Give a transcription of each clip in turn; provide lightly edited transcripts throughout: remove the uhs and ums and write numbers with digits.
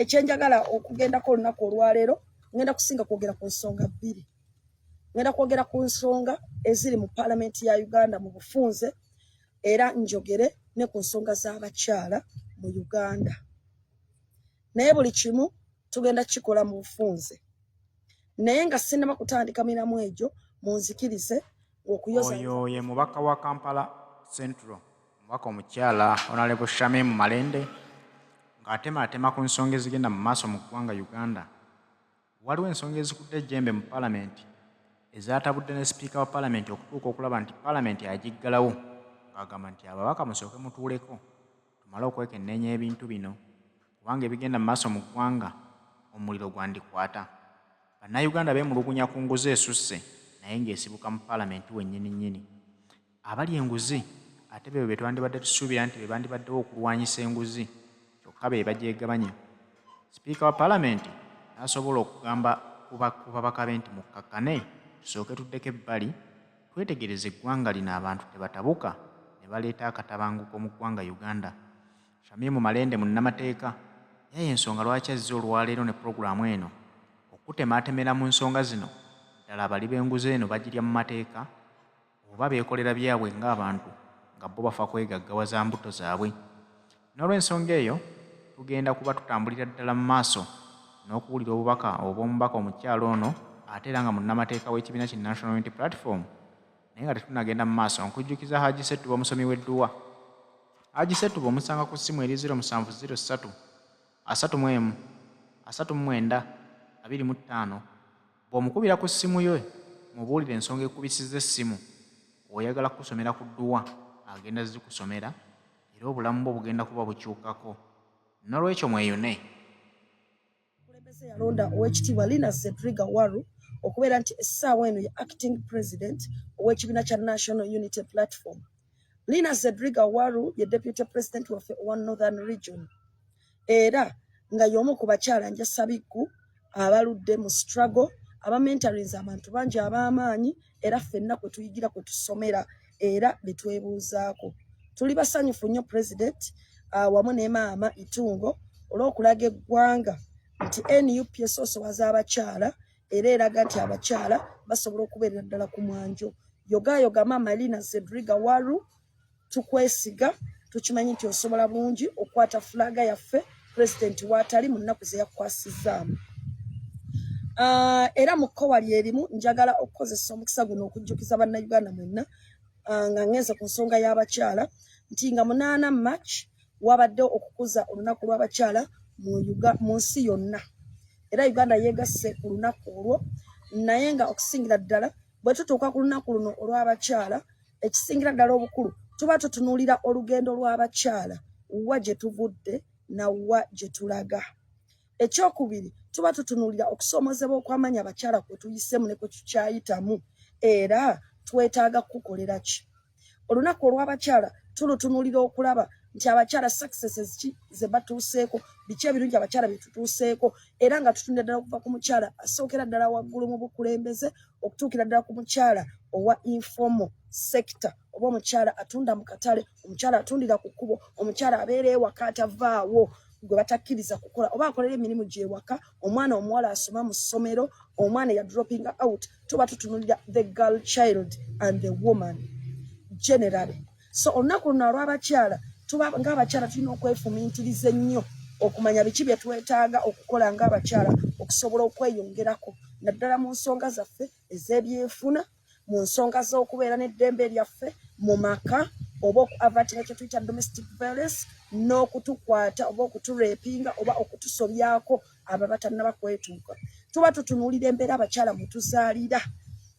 ekyenjagala okugendako olunaku olwaleero ngenda kusinga kwogera ku nsonga bbiri. Ngenda kwogera ku nsonga eziri mu Paalamenti ya Uganda mu bufunze era njogere ne ku nsonga z'abakyala mu Uganda. Naye buli kimu tugenda kikola mu bufunze. Naye nga sinnaba kutandika miramu egyo munzikirize okuyoza. Oyo ye mubaka wa Kampala Central, mubaka omukyala Honorable Shamim Malende, ng'atema ku nsonga ezigenda mu maaso mu ggwanga Uganda. Waliwo ensonga ezikudde ejjembe mu Paalamenti ezaatabudde ne Sipiika wa Paalamenti okutuuka okulaba nti Paalamenti agiggalawo, ng'agamba nti ababaka musooke mutuuleko tumale okwekenneenya ebintu bino kubanga ebigenda mu maaso mu ggwanga omuliro gwandikwata. Bannayuganda beemulugunya ku nguzi esusse naye ng'esibuka mu Paalamenti wennyini. Abali enguzi ate be twandibadde tusuubira nti be bandibaddewo okulwanyisa enguzi kyokka be bagyegabanya. Sipiika wa Paalamenti n'asobola okugamba ku babaka be nti mukkakkane tusooke tuddeko ebbali twetegereze eggwanga lino abantu tebatabuka ne baleeta akatabanguko mu ggwanga Uganda. Shamim Malende munnamateeka yaye ensonga lwaki azze olwaleero ne pulogulaamu eno okutemaatemera mu nsonga zino ddala abali b'enguzi eno bagirya mu mateeka oba beekolera byabwe ng'abantu nga bo bafa kwegaggawaza mbuto zaabwe. N'olw'ensonga eyo tugenda kuba tutambulira ddala mu maaso n'okuwulira obubaka obw'omubaka omukyalo ono ate era nga munnamateeka w'ekibiina ki National Unity Platform. Naye nga tetunagenda mu maaso nkujjukiza Haji Ssettuba omusomi w'edduwa. Haji Ssettuba omusanga ku ssimu eri 0703 31 39 25. Bw'omukubira ku ssimu yo mubuulire ensonga ekubisiza essimu oyagala kusomera ku dduwa agenda zikusomera era obulamu bwo bugenda kuba bukyukako. N'olwekyo mweyune. Omukulembeze yalonda Oweekitiibwa Linus Zedriga Waru okubeera nti essaawa eno ye acting president ow'ekibiina kya National Unity Platform. Linus Zedriga Waru ye deputy president waffe owa Northern Region era nga y'omu ku bakyala njasabikku abaludde mu struggle abamentorinze abantu bangi ab'amaanyi era ffenna kwe tuyigira kwe tusomera era be twebuuzaako. Tuli basanyufu nnyo president wamu ne maama Itungo olw'okulaga eggwanga nti NUP esoosowaza abakyala era eraga nti abakyala basobola okubeerera ddala ku mwanjo. Yogayoga maama Linus Zedriga Waru tukwesiga, tukimanyi nti osobola bulungi okukwata fulaga yaffe president waatali mu nnaku ze yakwasizaamu. Era mu kkowa lyerimu njagala okukozesa omukisa guno okujjukiza bannayuganda mwenna nga ngenze ku nsonga y'abakyala nti nga 8 March wabadde okukuza olunaku lw'abakyala mu nsi yonna era Uganda yeegasse ku lunaku olwo. Naye nga okusingira ddala bwe tutuuka ku lunaku luno olw'abakyala ekisingira ddala obukulu tuba tutunuulira olugendo lw'abakyala wa gye tuvudde na wa gye tulaga. Ekyokubiri tuba tutunuulira okusoomozebwa okw'amaanyi abakyala kwe tuyisemu ne kwe tukyayitamu era twetaaga kukolera ki. Olunaku olw'abakyala tulutunuulira okulaba nti abakyala successes ki ze batuuseeko, biki ebirungi abakyala bye tutuuseeko era nga tutunda ddala okuva ku mukyala asookera ddala waggulu mu bukulembeze okutuukira ddala ku mukyala owa informal sector oba omukyala atunda mu katale, omukyala atundira ku kkubo, omukyala abeera ewaka atavaawo gwe batakkiriza kukola oba akolera emirimu gy'ewaka, omwana omuwala asoma mu ssomero, omwana ya dropping out. Tuba tutunulira the girl child and the woman generally. So olunaku luno olw'abakyala tuba ng'abakyala tulina okwefumiitiriza ennyo okumanya biki bye twetaaga okukola ng'abakyala okusobola okweyongerako naddala mu nsonga zaffe ez'ebyefuna, mu nsonga z'okubeera n'eddembe lyaffe mu maka oba okuavatira kye tuyita domestic violence n'okutukwata oba okuturepinga oba okutusobyako abo abatannaba kwetuuka. Tuba tutunuulira embeera abakyala mwe tuzaalira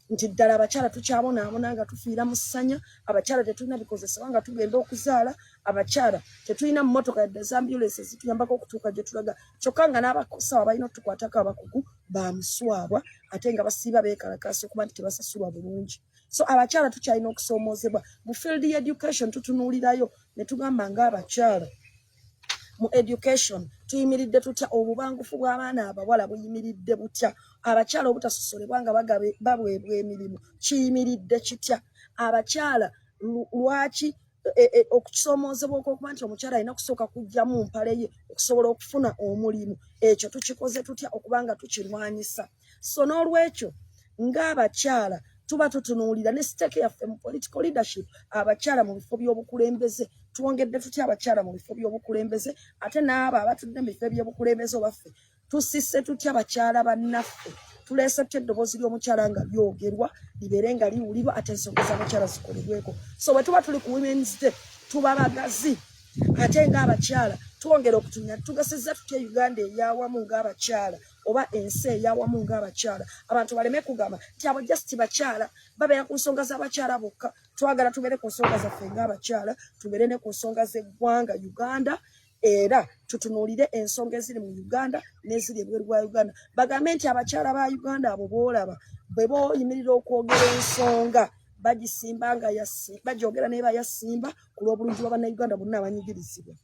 nti ddala abakyala tukyabonaabona nga tufiira mu ssanya, abakyala tetulina bikozesebwa nga tugenda okuzaala, abakyala tetulina mmotoka yadde za ambulance zituyambako okutuuka gye tulaga kyokka nga n'abasawo balina otukwatako abakugu bamuswabwa ate nga basiiba beekalakaasa okuba nti tebasasulwa bulungi. So abakyala tukyalina okusoomoozebwa mu field education. Tutunuulirayo ne tugamba ng'abakyala mu education tuyimiridde tutya, obubangufu bw'abaana abawala buyimiridde butya, abakyala obutasosolebwa nga babwebwa emirimu kiyimiridde kitya, abakyala lwaki okukisomoozebwa okuba nti omukyala alina kusooka kujjamu mpale ye okusobola okufuna omulimu ekyo tukikoze tutya okubanga tukirwanyisa so n'olwekyo ng'abakyala tuba tutunuulira ne siteeke yaffe mu political leadership abakyala mu bifo by'obukulembeze twongedde tutya abakyala mu bifo by'obukulembeze ate n'abo abatudde mu bifo by'obukulembeze obaffe tusisse tutya abakyala bannaffe tuleese tutya eddoboozi ly'omukyala nga lyogerwa libeere nga liwulirwa ate ensonga z'abakyala zikolebweko so bwe tuba tuli ku women's day tuba bagazi ate ng'abakyala twongera okutunya tugasizza tutya Uganda ey'awamu ng'abakyala oba ensi ey'awamu ng'abakyala abantu baleme kugamba nti abo just bakyala babeera ku nsonga z'abakyala bokka twagala tubeere ku nsonga zaffe ng'abakyala tubeere ne ku nsonga z'eggwanga Uganda era tutunuulire ensonga eziri mu Uganda n'eziri ebweru bwa Uganda bagambe nti abakyala ba Uganda abo boolaba bwe booyimirira okwogera ensonga bagisimba nga bagyogera naye bayasimba ku lw'obulungi bwa bannayuganda bonna abanyigirizibwa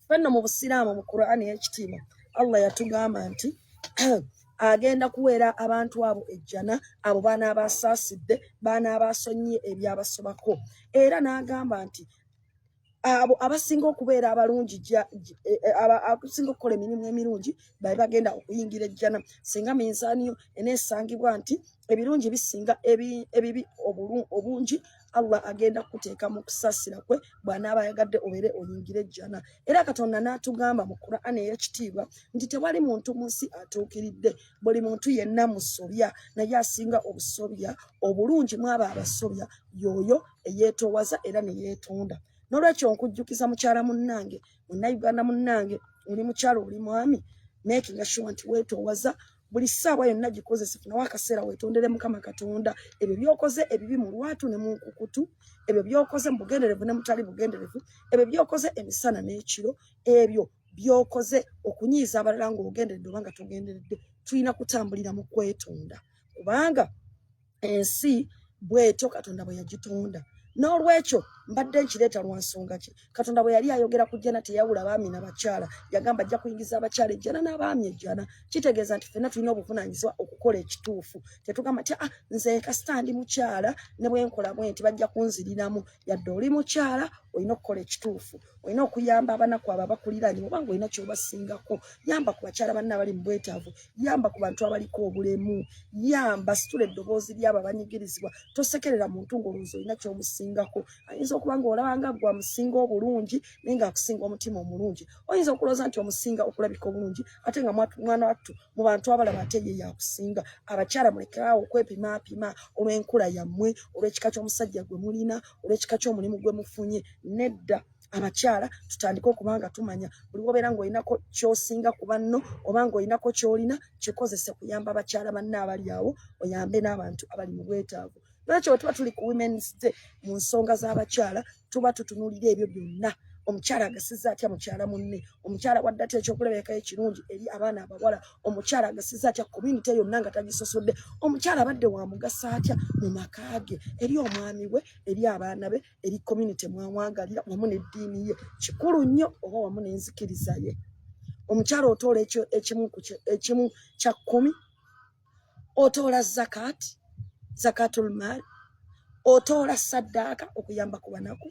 fenno mu busiraamu mu Qur'ani y'ekitiibwa Allah yatugamba nti agenda kuweera abantu abo ejjana abo baana abasaasidde baana abasonyiye ebyabasobako era n'agamba nti abo abasinga okubeera abalungi abasinga okukola emirimu emirungi bali bagenda okuyingira ejjana singa minzaaniyo eneesangibwa nti ebirungi bisinga ebibi obungi Allah agenda kuteeka mu kusaasira kwe bw'anaaba ayagadde obeere oyingira ejjana era Katonda n'atugamba mu Qur'ani ey'ekitiibwa nti tewali muntu mu nsi atuukiridde buli muntu yenna musobya naye asinga obusobya obulungi mu abo abasobya y'oyo eyeetoowaza era ne yeetonda n'olwekyo nkujjukiza mukyala munnange munnayuganda munnange oli mukyala oli mwami making sure nti weetoowaza buli ssaawa yonna gikozese funawo akaseera weetondere Mukama Katonda ebyo byokoze ebibi mu lwatu ne mu nkukutu ebyo byokoze mu bugenderevu ne mutali bugenderevu ebyo byokoze emisana n'ekiro ebyo byokoze okunyiiza abalala ng'ogenderedde oba nga togenderedde tulina kutambulira mu kwetonda kubanga ensi bw'etyo Katonda bwe yagitonda n'olwekyo mbadde nkireeta lwa nsonga ki Katonda bwe yali ayogera ku jjana teyawula baami n'abakyala yagamba ajja kuyingiza abakyala ejjana n'abaami ejjana kitegeeza nti ffenna tulina obuvunaanyizibwa okukola ekituufu tetugamba nti nze kasita ndi mukyala ne bwe nkola bwe nti bajja kunziriramu yadde oli mukyala olina okukola ekituufu olina okuyamba abanaku abo abakuliranye oba nga olina ky'obasingako yamba ku bakyala banna abali mu bwetaavu yamba ku bantu abaliko obulemu yamba situla eddoboozi ly'abo abanyigirizibwa tosekerera muntu ng'olowooza olina ky'omusingako ayinza okuba ng'olaba nga gwe amusinga obulungi naye ng'akusinga omutima omulungi oyinza okulowooza nti omusinga okulabika obulungi ate nga mwana wattu mu bantu abalaba ate ye yakusinga abakyala mulekerawo okwepimaapima olw'enkula yammwe olw'ekika ky'omusajja gwe mulina olw'ekika ky'omulimu gwe mufunye nedda abakyala tutandike okuba nga tumanya buli wobeera ng'olinako ky'osinga ku banno oba ng'olinako ky'olina kikozese kuyamba abakyala banna abali awo oyambe n'abantu abali mu bwetaavu lwekyo tuba tuli ku women's day mu nsonga z'abakyala tuba tutunuulira ebyo byonna omukyala agasizza atya mukyala munne omukyala wadde atya ekyokulabirako ekirungi eri abaana abawala omukyala agasizza atya community yonna nga tagisosodde omukyala abadde wa mugasa atya mu maka ge eri omwami we eri abaana be eri community mwamwagalira wamu n'eddiini ye kikulu nnyo oba wamu n'enzikiriza ye omukyala otoola ekimu kya 10 otoola zakatul maal otoola saddaaka okuyamba ku banaku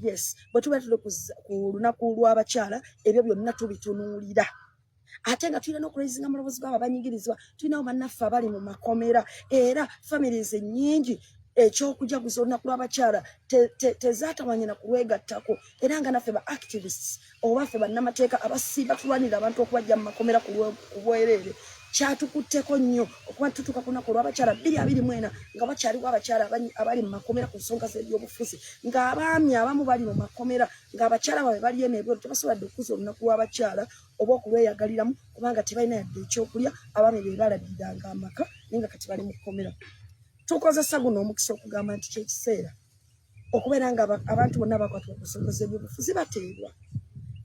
yes bwe tuba tuli ku lunaku lw'abakyala ebyo byonna tubitunuulira ate nga tulina n'okulaizinga mu loboozi bw'abo abanyigirizibwa tulinawo bannaffe abali mu makomera era families ennyingi ekyokujaguza olunaku lw'abakyala tezaatamanye na kulwegattako era nga naffe ba activists oba ffe bannamateeka abasiiba tulwanira abantu okubajja mu makomera ku bwereere kyatukutteko nnyo okuba tutuuka ku lunaku olw'abakyala 2024 nga bakyaliwo abakyala abali mu makomera ku nsonga z'ebyobufuzi ng'abaami abamu bali mu makomera ng'abakyala baabwe baliyo n'ebweru tebasobodde okukuza olunaku lw'abakyala oba okulweyagaliramu kubanga tebalina yadde ekyokulya abaami be balabiranga amaka naye nga kati bali mu kkomera tukozesa guno omukisa okugamba nti kyekiseera okubeera nga abantu bonna bakwatibwa ku nsonga z'ebyobufuzi bateebwa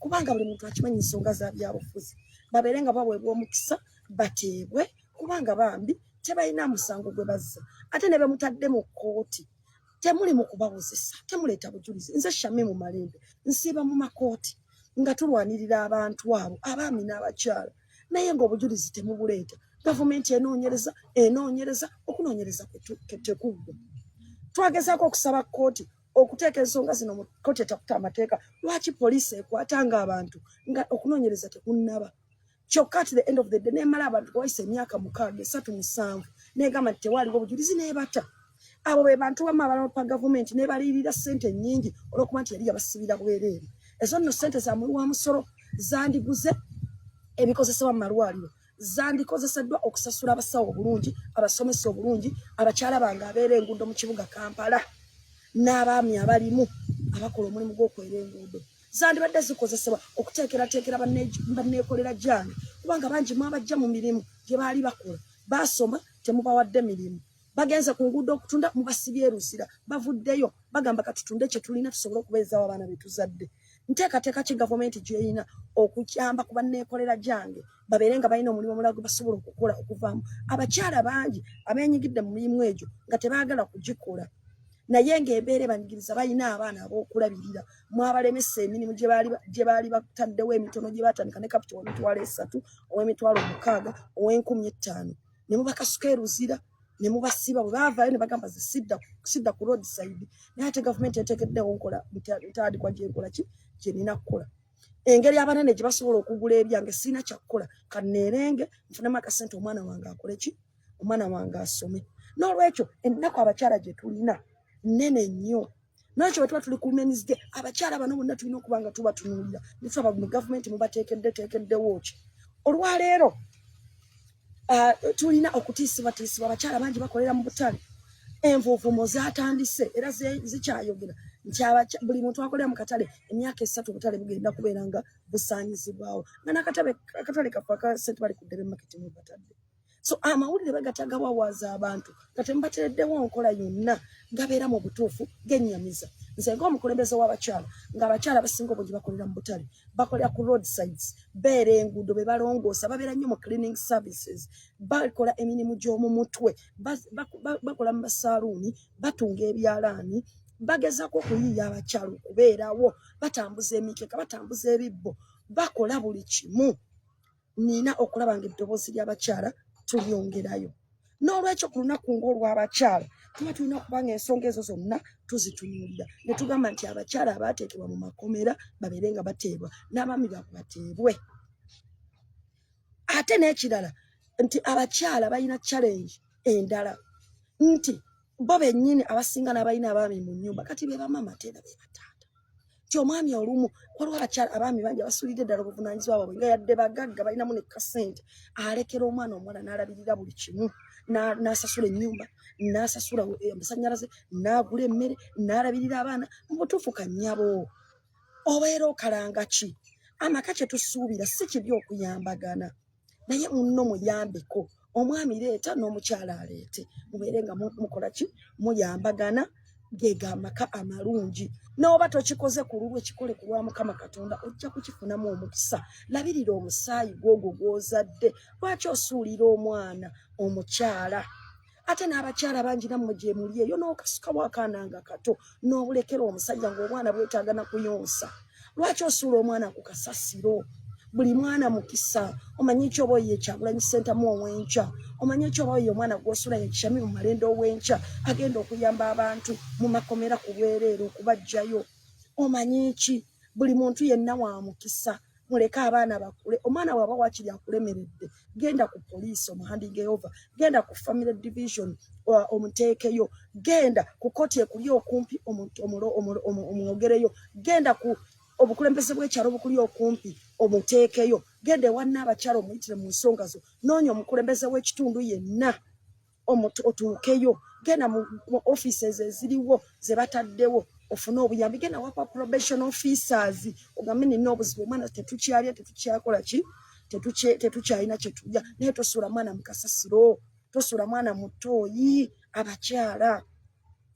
kubanga buli muntu akimanyi ensonga za byabufuzi babeere nga baweebwa omukisa bateebwe kubanga bambi tebalina musango gwe bazza ate ne bemutadde mu kkooti temuli mu kubawozesa temuleeta bujulizi nze Shamim Malende nsiiba mu makooti nga tulwanirira abantu abo abaami n'abakyala naye ng'obujulizi temubuleeta gavumenti enoonyereza okunoonyereza tekugwa twagezaako okusaba kkooti okuteeka ensonga zino mu kkooti etaputa amateeka lwaki poliisi ekwatanga abantu nga okunoonyereza tekunnaba kyokka at the end of the day nemala abantu bawise emyaka 637 negamba nti tewaliwo obujulizi nebata abo be bantu bamwe abalapa gavumenti nebalirira ssente nnyingi olwokuba nti yali yabasibira bwereere ezo nno ssente za muli wa musolo zandiguze ebikozesebwa mu malwaliro zandikozeseddwa okusasula abasawo obulungi abasomesa obulungi abakyala bange abeera enguudo mu kibuga Kampala n'abaami abalimu abakola omulimu gw'okwera enguudo zandibadde zikozesebwa okuteekerateekera banneekolera gyange kubanga bangi mwabajja mu mirimu gye baali bakola basoma temubawadde mirimu bagenze ku nguudo okutunda mubasibye eruzira bavuddeyo bagamba katutunde kye tulina tusobole okubeezaawo abaana betuzadde nteekateeka ki gavumenti gyeyina okukyamba ku banneekolera gyange babeere nga balina omulimu omulala gwe basobola okukola okuvaamu abakyala bangi abeenyigidde mu mirimu egyo nga tebaagala kugikola naye ng'embeera banyigiriza balina abaana ab'okulabirira mwabalemesa emirimu gye baali bataddewo emitono gye baatandika ne kapita ow'emitwalo 3 ow'emitwalo 6 ow'e15 ne mubakasuka eruzira ne mubasiba bwe baavaayo ne bagamba sidda ku road side naye ate gavumenti eteekeddewo nkola ntandikwa gyenkola ki gye nina kukola engeri abanene gye basobola okugula ebyange sirina kyakukola kanneerenge nfunemu akasente omwana wange akole ki omwana wange asome n'olwekyo ennaku abakyala gye tulina nene nnyo n'ekyo bwe tuba tuli ku Women's Day abakyala bano bonna tulina okuba nga tubatunuulira ne tulaba mu gavumenti mubateekeddewo ki olwaleero tulina okutiisibwatiisibwa abakyala bangi bakolera mu butale envuuvumo zatandise era zikyayogera nti buli muntu akolera mu katale emyaka 3 obutale bugenda kubeera nga busaanyizibwawo nga n'akatale kaffe aka St. Bali ku Ddebe Market mu batadde so amawulire bagatagawawaaza abantu nga temubatereddewo nkola yonna gabeera mu butuufu gennyamiza nze ng'omukulembeze w'abakyala ng'abakyala basinga obungi bakolera mu butale bakolera ku road sides beera enguudo be balongoosa babeera nnyo mu cleaning services bakola emirimu gy'omu mutwe bakola mu basaaluuni batunga ebyalaani bagezaako okuyiiya abakyala okubeerawo batambuza emikeka batambuza ebibbo bakola buli kimu nina okulaba nga eddoboozi ly'abakyala tulyongerayo n'olwekyo ku lunaku ng'olw'abakyala tuba tulina okuba nga ensonga ezo zonna tuzitunuulira ne tugamba nti abakyala abaateekebwa mu makomera babeere nga bateebwa n'abaami baabwe bateebwe ate n'ekirala nti abakyala balina challenge endala nti bo bennyini abasinga n'abalina abaami mu nnyumba kati be bamama teera be bataata ti omwami olumu waliwo abakyala abaami bangi abasuulidde ddala obuvunaanyizibwa bwabwe nga yadde bagagga balinamu ne kasente alekera omwana omuwala n'alabirira buli kimu n'asasula ennyumba n'asasula amasannyalaze n'agula emmere n'alabirira abaana mu butuufu kannyabo obeera okalanga ki amaka kye tusuubira si kibi okuyambagana naye munno muyambeko omwami leeta n'omukyala aleete mubeere nga mukola ki muyambagana geega amaka amalungi n'oba tokikoze ku lulwe kikole ku lwa Mukama Katonda ojja kukifunamu omukisa labirira omusaayi gwogwo gw'ozadde lwaki osuulira omwana omukyala ate n'abakyala bangi nammwe gye muli eyo n'okasukawo akaana nga kato n'obulekera omusajja ng'omwana bwetaagana kuyonsa lwaki osuula omwana ku kasasiro buli mwana mukisa omanyi ekyo oba oyiye Kyagulanyi Ssentamu ow'enkya omanyi ekyo oba oyiye omwana gw'osula ye Shamim Malende ow'enkya agenda okuyamba abantu mu makomera ku bwereere okubaggyayo omanyi ki buli muntu yenna wa mukisa muleke abaana bakule omwana bw'aba waakiri akulemeredde genda ku poliisi omuhandinga Yehova genda ku family division omuteekeyo genda ku kkooti ekuli okumpi omwogereyo genda ku obukulembeze bw'ekyalo obukuli okumpi omuteekeyo genda ewanna abakyala omuyitire mu nsonga zo noonya omukulembeze w'ekitundu yenna otuukeyo genda mu offices eziriwo ze bataddewo ofune obuyambi genda wapa probation officers ogambe nina obuzibu omwana tetukyalya tetukyakola ki tetukyalina kye tulya naye tosuula mwana mu kasasiro tosuula mwana mu ttooyi abakyala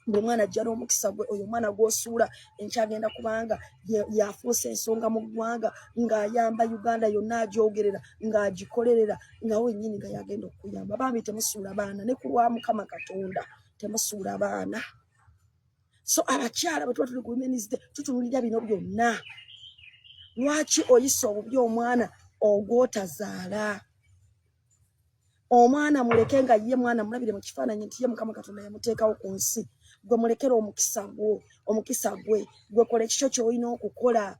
buli mwana ajja n'omukisa gwe oyo omwana gw'osuula enkyagenda kubanga yafuusa ensonga mu ggwanga ng'ayamba Uganda yonna agyogerera ng'agikolerera nga wennyini nga yagenda okuyamba bambi temusuula baana ne ku lwa Mukama Katonda temusuula baana so abakyala bwe tuba tuli ku Women's Day tutunulira bino byonna lwaki oyisa obubi omwana ogwotazaala omwana muleke nga ye mwana mulabire mu kifaananyi nti ye Mukama Katonda yamuteekawo ku nsi gwe mulekera omukisa gwe kola ekikyo ky'olina okukola.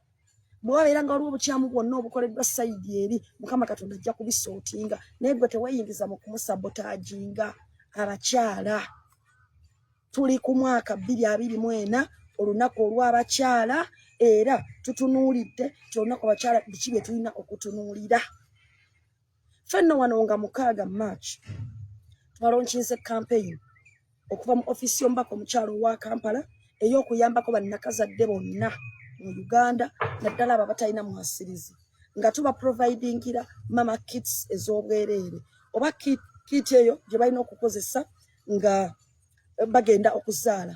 Bw'obeera nga waliwo obukyamu bwonna obukoleddwa sayidi eri, Mukama Katonda ajja kubisootinga, naye gwe teweeyingiza mu kumusabotaaginga. Abakyala tuli ku mwaka 2024 olunaku olw'abakyala, era tutunuulidde nti olunaku abakyala biki bye tulina okutunuulira. Ffenno wano nga 6 March twalonkinze campaign okuva mu ofiisi y'omubaka omukyala owa Kampala ey'okuyambako bannakazadde bonna mu Uganda naddala abo abatalina mwasirizi, nga tuba providingira mama kits ez'obwereere oba kit eyo gye balina okukozesa nga bagenda okuzaala.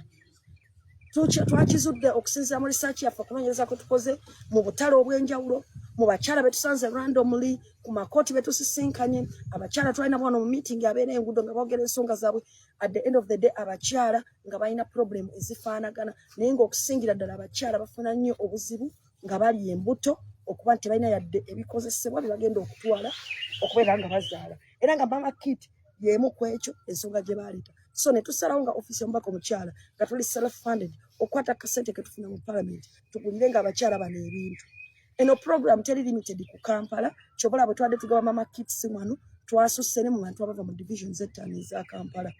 Twakizudde okusinziira mu research yaffe okunoonyereza kwe tukoze mu butale obw'enjawulo, mu bakyala betusanze randomly, ku makooti betusisinkanye, abakyala twalina bwana mu meeting abeera enguudo nga boogera ensonga zaabwe. At the end of the day abakyala nga balina problem ezifaanagana, naye ng'okusingira ddala abakyala bafuna nnyo obuzibu nga bali embuto okuba nti balina yadde ebikozesebwa bye bagenda okutwala okubeera nga bazaala, era nga mama kit y'emu ku ekyo ensonga gye baleeta. So ne tusalawo nga ofiisi y'omubaka omukyala nga tuli self-funded okukwata akasente ke tufuna mu parliament tugulire nga abakyala bano ebintu. Eno program teri limited ku Kampala, kyobola bwe twadde tugaba mama kits wano twasusse ne mu bantu abava mu divisions ettaano eza Kampala.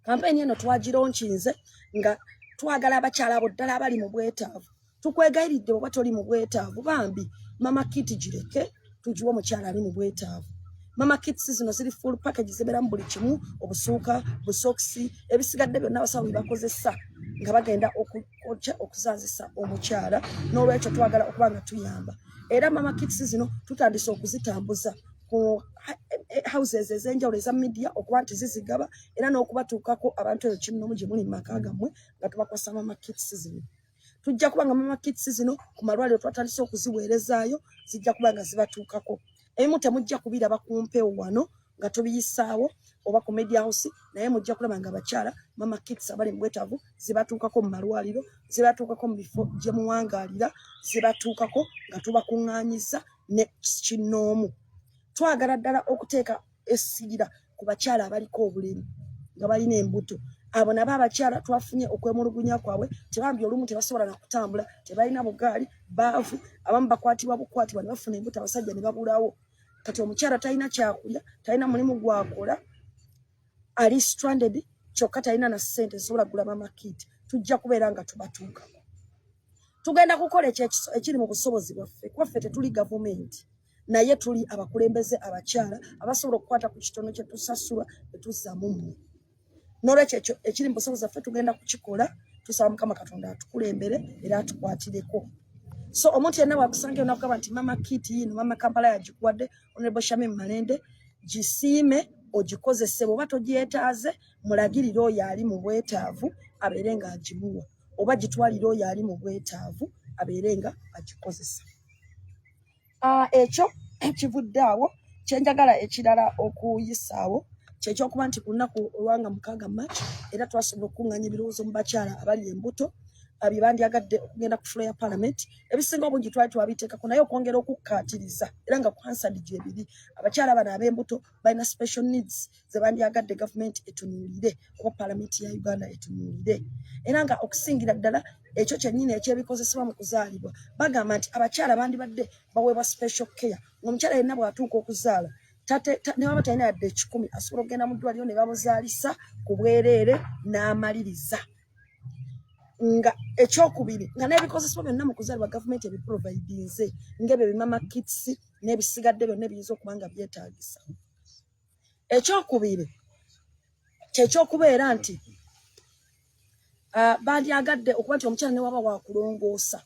Campaign eno twagironkinze nga twagala abakyala abo ddala abali mu bwetaavu. Tukwegayiridde bw'oba toli mu bwetaavu bambi mama kit gireke tugiwe omukyala ali mu bwetaavu. Mama kits zino ziri full package zibeeramu buli kimu, obusuuka, busokisi, ebisigadde byonna abasawo bakozesa nga bagenda okuzaazisa omukyala, n'olwekyo twagala okuba nga tuyamba. Era mama kits zino tutandise okuzitambuza ku houses ez'enjawulo eza media okuba nti zizigaba era n'okubatuukako abantu eyo kimu gye muli mu maka gammwe nga tubakwasa mama kits zino. Tujja kuba nga mama kits zino ku malwaliro twatandise okuziweerezaayo zijja kuba nga zibatuukako. Ebimu temujja kubiraba ku mpewo wano nga tubiyisaawo oba ku media house, naye mujja kulaba nga abakyala mama kits abali mu bwetaavu zibatuukako mu malwaliro, zibatuukako mu bifo gye muwangaalira, zibatuukako nga tubakuŋŋaanyiza ne kinnoomu. Twagala ddala okuteeka essira ku bakyala abaliko obulemi nga balina embuto. Abo nabo abakyala twafunye okwemulugunya kwabwe, tebambi olumu tebasobola na kutambula, tebalina bugaali, baavu, abamu bakwatibwa bukwatibwa ne bafuna embuto, abasajja ne babulawo. Kati omukyala talina kyakulya, talina mulimu gwakola, ali stranded, kyokka talina na ssente zisobola kugula mama kit. Tujja kubeera nga tubatuukako. Tugenda kukola ekiri mu busobozi bwaffe. Kwaffe tetuli gavumenti, naye tuli abakulembeze abakyala abasobola okukwata ku kitono kye tusasula ne tuzzaamu mmwe. N'olwekyo ekiri mu busobozi bwaffe tugenda kukikola, tusaba Mukama Katonda atukulembere era atukwatireko. So omuntu yenna wakusanga onakugamba nti mama kit yino mama Kampala yagikuwadde Honorable Shamim Malende, gisiime ogikozese. Bw'oba togyetaaze mulagirire oyo ali mu bwetaavu abeere nga agimuwa, oba gitwalire oyo ali mu bwetaavu abeere nga agikozesa. Ekyo ekivudde awo kyenjagala ekirala okuyisaawo kyekyokuba nti ku lunaku olwanga 6 March era twasobola okuŋŋaanya ebirowoozo mu bakyala abali embuto bye bandyagadde okugenda ku fulo ya parliament. Ebisinga obungi twali twabiteekako naye okwongera okukkaatiriza era nga kwansadi gye biri. Abakyala bano ab'embuto balina special needs ze bandyagadde gavumenti etunuulire oba parliament ya Uganda etunuulire. Era nga okusingira ddala ekyo kyennyini ekyebikozesebwa mu kuzaalibwa bagamba nti abakyala bandibadde baweebwa special care. Omukyala yenna bw'atuuka okuzaala ne baba talina yadde 10 asobola okugenda mu ddwaliro ne bamuzaalisa ku bwereere n'amaliriza. Nga ekyokubiri nga n'ebikozesebwa byonna mu kuzaalibwa gavumenti ebiprovidinze ng'ebyo bimama kits n'ebisigadde byonna ebiyinza okuba nga byetaagisa. Ekyokubiri kyekyokubeera nti bandyagadde okuba nti omukyala ne waba wakulongoosa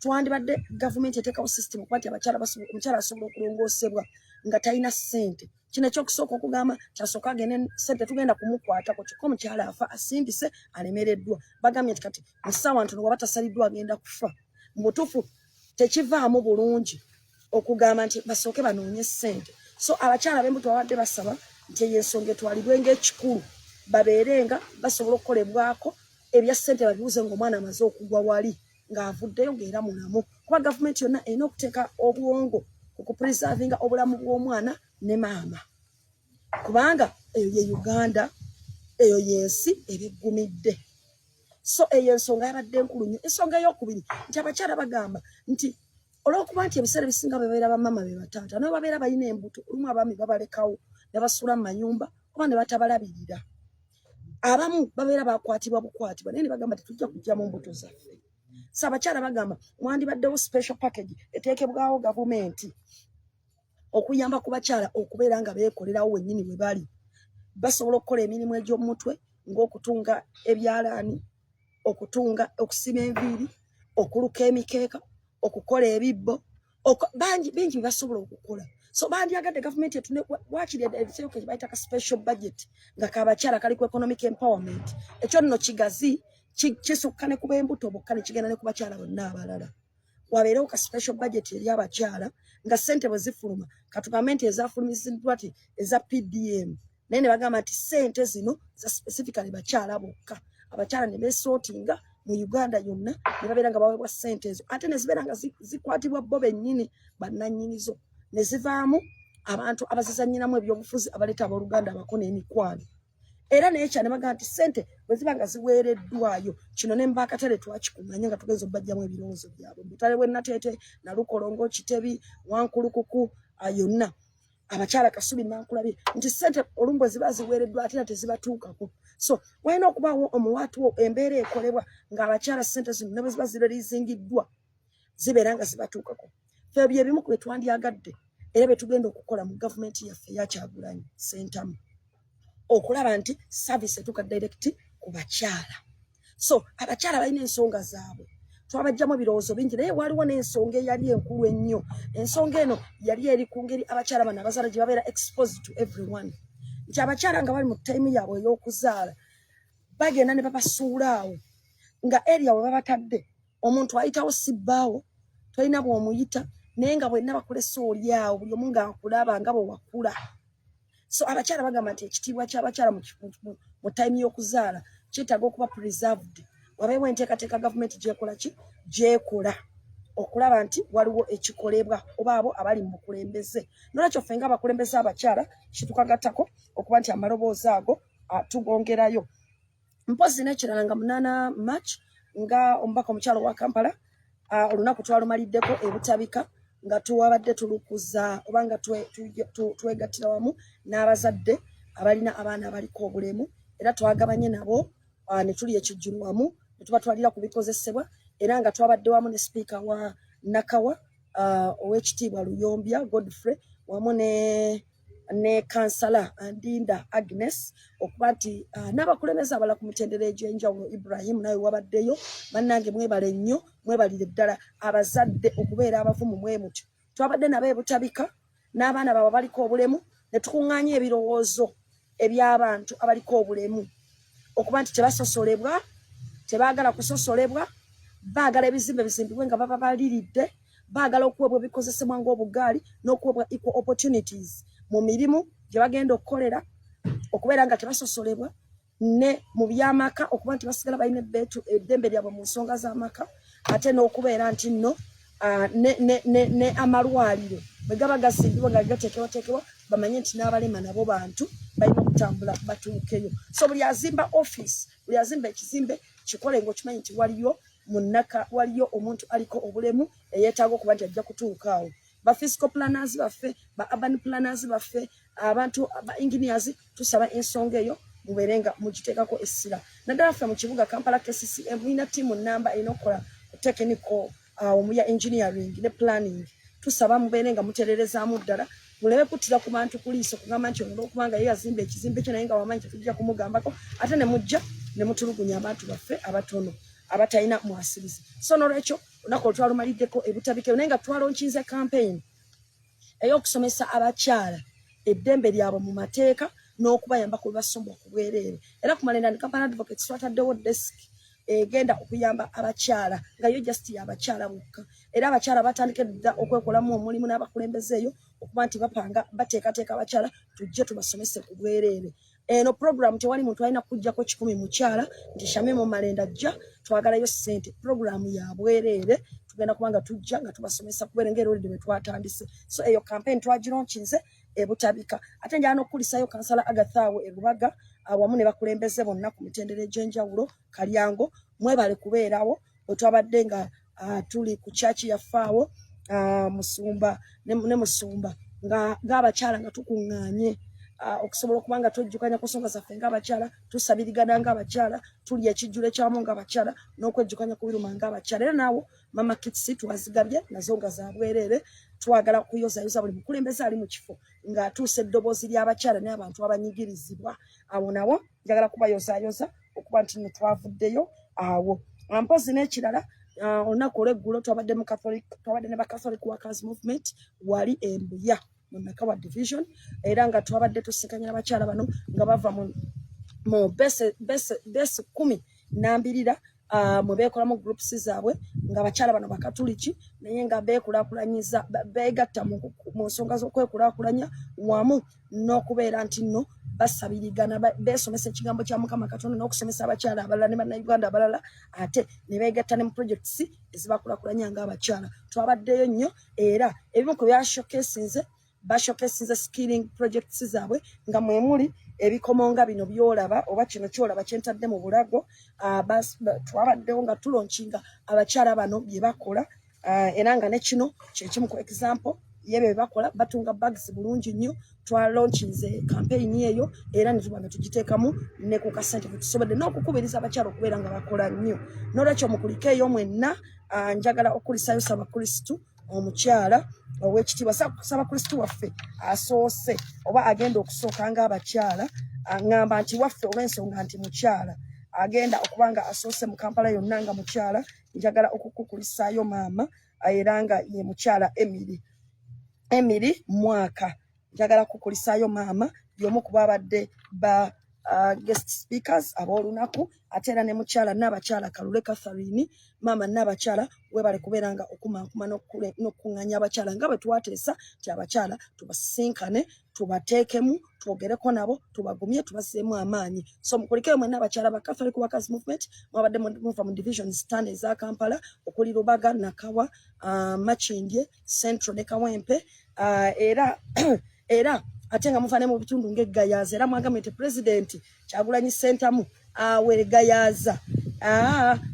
twandibadde gavumenti eteekawo system okuba nti omukyala asobola okulongoosebwa nga talina ssente. Kino ekyokusooka okugamba kyasooka agende ssente tugenda kumukwatako kyokka omukyala afa asindise alemereddwa. Bagambye nti kati mu ssaawa ntono waba tasaliddwa agenda kufa. Mu butuufu tekivaamu bulungi okugamba nti basooke banoonye ssente. So abakyala b'embuto babadde basaba nti eyo ensonga etwalibwe ng'ekikulu babeere nga basobola okukolebwako ebya ssente babibuze ng'omwana amaze okugwa wali ng'avuddeyo ng'era mulamu. Kuba gavumenti yonna erina okuteeka obuwongo okupreservinga obulamu bw'omwana ne maama, kubanga eyo ye Uganda eyo yensi ebigumidde. So eyo ensonga yabadde enkulu nnyo. Ensonga ey'okubiri nti abakyala bagamba nti olw'okuba nti ebiseera ebisinga babeera bamama be bataata naye babeera balina embuto olumu abaami babalekawo ne basuula mu mayumba oba ne batabalabirira. Abamu babeera bakwatibwa bukwatibwa naye ne bagamba tetujja kujja mu mbuto zaffe. So abakyala bagamba mwandibaddewo special package eteekebwawo gavumenti okuyamba ku bakyala okubeera nga beekolerawo wennyini we bali. Basobola okukola emirimu egy'omutwe ng'okutunga ebyalaani, okusima enviiri, okuluka emikeeka, okukola ebibbo, bingi basobola okukola. So bandyagadde gavumenti etune wakiri ekyo kye bayita ka special budget nga kabakyala kali ku economic empowerment. Ekyo nno kigazi kisukka ne kuba embuto bokka ne kigenda ne ku bakyala bonna abalala. Wabeerewo ka special budget eri abakyala nga ssente bwe zifuluma katugambe nti ezafulumiziddwa ti eza PDM naye ne bagamba nti ssente zino za specifically bakyala bokka. Abakyala ne beesootinga mu Uganda yonna ne babeera nga baweebwa ssente ezo ate ne zibeera nga zikwatibwa bo bennyini bannannyinizo ne zivaamu abantu abazizannyiramu ebyobufuzi abaleeta abooluganda abakona emikwano. Era naye kyane bagamba nti ssente bwe ziba nga ziweereddwayo kino ne mbaakatale twakikumanya nga tugenza obbajjamu ebirowoozo byabwe. Butale bwe Nateete, Nalukolongo, Kitebi, Wankulukuku yonna abakyala Kasubi Nankulabye nti ssente olumu bwe ziba ziweereddwa ate ate zibatuukako. So walina okubaawo omuwaatu embeera ekolebwa ng'abakyala ssente zino ne bwe ziba zireliizingiddwa zibeera nga zibatuukako. Ffe bye bimu ku bye twandyagadde era bye tugenda okukola mu gavumenti yaffe eya Kyagulanyi Ssentamu okulaba nti service etuuka direct ku bakyala. So abakyala balina ensonga zaabwe twabajjamu ebirowoozo bingi naye waliwo n'ensonga eyali enkulu ennyo. Ensonga eno yali eri ku ngeri abakyala bano abazaala gye babeera exposed to everyone. Nti abakyala nga bali mu time yaabwe ey'okuzaala bagenda ne babasuulaawo nga area we babatadde omuntu ayitawo sibbaawo tolina bw'omuyita naye nga bwenna bakulesa oli awo buli omu ng'akulaba nga bwe wakula. So abakyala bagamba nti ekitiibwa ky'abakyala mu time y'okuzaala kyetaaga okuba preserved. Wabeewo enteekateeka gavumenti gyekola okulaba nti waliwo ekikolebwa oba abo abali mu bukulembeze. Nolwekyo ffe ng'abakulembeze abakyala kitukagattako okuba nti amaloboozi ago tugongerayo. Mpozi n'ekirala nga 8 March nga omubaka omukyala owa Kampala olunaku twalumaliddeko ebutabika nga tuwabadde tulukuza oba nga twegattira wamu n'abazadde abalina abaana abaliko obulemu era twagabanye nabo ne tuli ekijjulu wamu ne tubatwalira ku bikozesebwa era nga twabadde wamu ne sipiika wa Nakawa ow'ekitiibwa Luyombya Godfrey wamu ne kansala Ndinda Agnes okuba nti n'abakulembeze abala ku mitendera egy'enjawulo Ibrahim nawe wabaddeyo bannange mwebale nnyo mwebalire ddala abazadde okubeera abavumu mwe mutyo. Twabadde nabo ebutabika n'abaana baabwe baliko obulemu ne tukuŋŋaanya ebirowoozo eby'abantu abaliko obulemu okuba nti tebasosolebwa tebaagala kusosolebwa baagala ebizimbe bizimbibwe nga baba baliridde baagala okuweebwa ebikozesebwa ng'obugaali n'okuweebwa equal opportunities mu mirimu gye bagenda okukolera okubeera nga tebasosolebwa ne mu by'amaka okuba nti basigala balina eddembe lyabwe mu nsonga z'amaka ate n'okubeera nti nno ne amalwaliro bwe gaba gazimbibwa nga gateekebwateekebwa bamanye nti n'abalema nabo bantu balina okutambula batuukeyo. So buli azimba office buli azimba ekizimbe kikole ng'okimanyi nti waliyo omuntu aliko obulemu eyeetaaga okuba nti ajja kutuuka awo. Ba physical planners baffe ba urban planners baffe abantu ba engineers tusaba ensonga eyo mubeere nga mugiteekako essira. Naddala ffe mu kibuga Kampala KCCM mulina ttiimu nnamba enokola technical omuya engineering ne planning tusaba mubeere nga mutereerezaamu ddala mulebe kuttira ku bantu kuliiso kugamba nti olw'okubanga ye yazimba ekizimbe kye naye nga wamanyi tetujja kumugambako ate ne mujja ne mutulugunya abantu baffe abatono abatalina mwasirizi. So n'olwekyo olunaku olutwalumaliddeko ebutabike naye nga twalonkinze campaign ey'okusomesa abakyala eddembe lyabwe mu mateeka n'okubayamba ku bibasombwa ku bwereere. Era ku Malende Kampala Advocates twataddewo desk egenda okuyamba abakyala nga yo just y'abakyala bokka era abakyala batandike dda okwekolamu omulimu n'abakulembeze eyo okuba nti bapanga bateekateeka abakyala tujje tubasomese ku bwereere. Eno program tewali muntu alina kujjako 100 mukyala nti Shamim Malende ajja twagalayo ssente. Program ya bwereere tugenda kubanga tujja nga tubasomesa ku bwereere ng'erolide bwe twatandise. So eyo campaign twagironkinze ebutabika ate njala n'okulisayo kansala Agathaawe Erubaga awamu ne bakulembeze bonna ku mitendera egy'enjawulo Kalyango mwebale kubeerawo otwabadde nga tuli ku chachi ya faawo musumba ne musumba ng'abakyala nga tukuŋŋaanye okusobola okuba nga twejjukanya ku nsonga zaffe ng'abakyala tusabirigana ng'abakyala tuli ekijjulo ekyamu ng'abakyala n'okwejjukanya ku biruma ng'abakyala era naawo mama kitsi twazigabye nazo nga za bwereere twagala kuyozayoza buli mukulembeze ali mu kifo ng'atuusa eddoboozi ly'abakyala n'abantu abanyigirizibwa awo nawo njagala kubayozayoza okuba nti nno twavuddeyo awo mpozi n'ekirala olunaku olw'eggulo twabadde ne ba Catholic Workers Movement wali Embuya mu Nakawa division era nga twabadde tusinkanye n'abakyala bano nga bava mu bese 12 mu beekolamu groups zaabwe nga abakyala bano bakatuliki naye nga beekulaakulanyiza beegatta mu nsonga z'okwekulaakulanya wamu n'okubeera nti nno basabirigana beesomesa ekigambo kya Mukama Katonda n'okusomesa abakyala abalala ne bannayuganda abalala ate ne beegatta ne mu projects ezibakulaakulanya ng'abakyala twabaddeyo nnyo era ebimu ku byashokesinze bashokesinze skilling projects zaabwe nga mwemuli ebikomonga bino byolaba oba kino kyolaba kyentadde mu bulago twabaddewo nga tulonkinga abakyala bano bye bakola era nga ne kino kyekimu ku example yebe bakola batunga bags bulungi nnyo twalonkinze campaign eyo era ne tuba nga tugiteekamu ne ku kasente tusobodde n'okukubiriza abakyala okubeera nga bakola nnyo n'olwekyo mukulike eyo mwenna njagala okulisayo saba Kristu omukyala ow'ekitiibwa saba Kristu waffe asoose oba agenda okusooka ng'abakyala aŋŋamba nti waffe olw'ensonga nti mukyala agenda okuba nga asoose mu Kampala yonna nga mukyala njagala okukukulisaayo maama era nga ye mukyala Emily Mwaka njagala kukulisaayo maama y'omu ku babadde ba guest speakers ab'olunaku ate era ne mukyala n'abakyala Kalule Catherine maama n'abakyala webale kubeera nga okumankuma n'okuŋŋanya abakyala nga bwe twateesa ti abakyala tubasinkane tubateekemu twogereko nabo tubagumye tubasseemu amaanyi so mukulikeyo mwenna abakyala ba Catholic Workers Movement mwabadde muva mu divisions 5 eza Kampala okuli Rubaga Nakawa Makindye Central ne Kawempe era ate nga muvane mu bitundu ng'Eggayaza era mwagambye nti President Kyagulanyi Ssentamu aweegayaza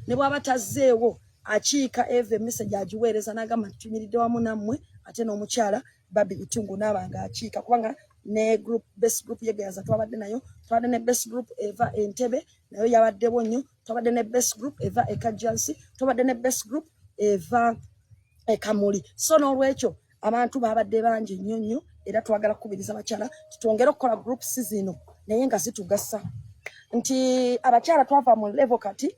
ne bw'aba tazzeewo akiika eve message agiweereza n'agamba nti tuyimiridde wamu nammwe ate n'omukyala Ababbi Itungo n'aba nga akiika kubanga ne best group y'Eggayaza twabadde nayo twabadde ne best group eva Entebbe nayo yabaddewo nnyo twabadde ne best group eva Ekajjansi twabadde ne best group eva Ekamuli so n'olwekyo abantu babadde bangi nnyo era twagala kukubiriza abakyala tutwongere okukola groups zino naye nga zitugasa nti abakyala twava mu level kati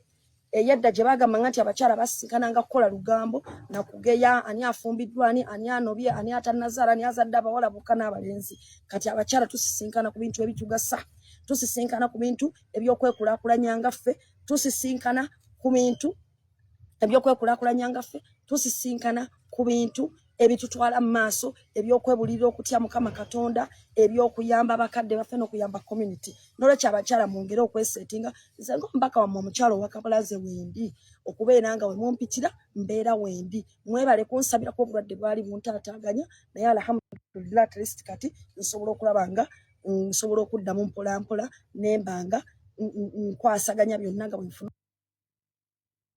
eyedda gye bagamba nti abakyala basinkananga kukola lugambo nakugeya ani afumbiddwa ani anobye ani atanazaala ani azadde abawala bokka n'abalenzi kati abakyala tusisinkana ku bintu ebitugasa tusisinkana ku bintu ebyokwekulaakulanya ngaffe tusisinkana ku bintu ebyokwekulaakulanya ngaffe tusisinkana ku bintu ebitutwala mu maaso ebyokwebulirira okutya Mukama Katonda ebyokuyamba abakadde baffe n'okuyamba community n'olwekyo abakyala mwongere okwesetinga nze ng'omubaka wammwe omukyala owakabalaze wendi okubeera nga we mumpitira mbeera wendi mwebale kunsabirako obulwadde bwali buntaataaganya naye alhamdulillah at least kati nsobola okulaba nga nsobola okuddamu mpolampola nembanga nkwasaganya byonna nga bwenfuna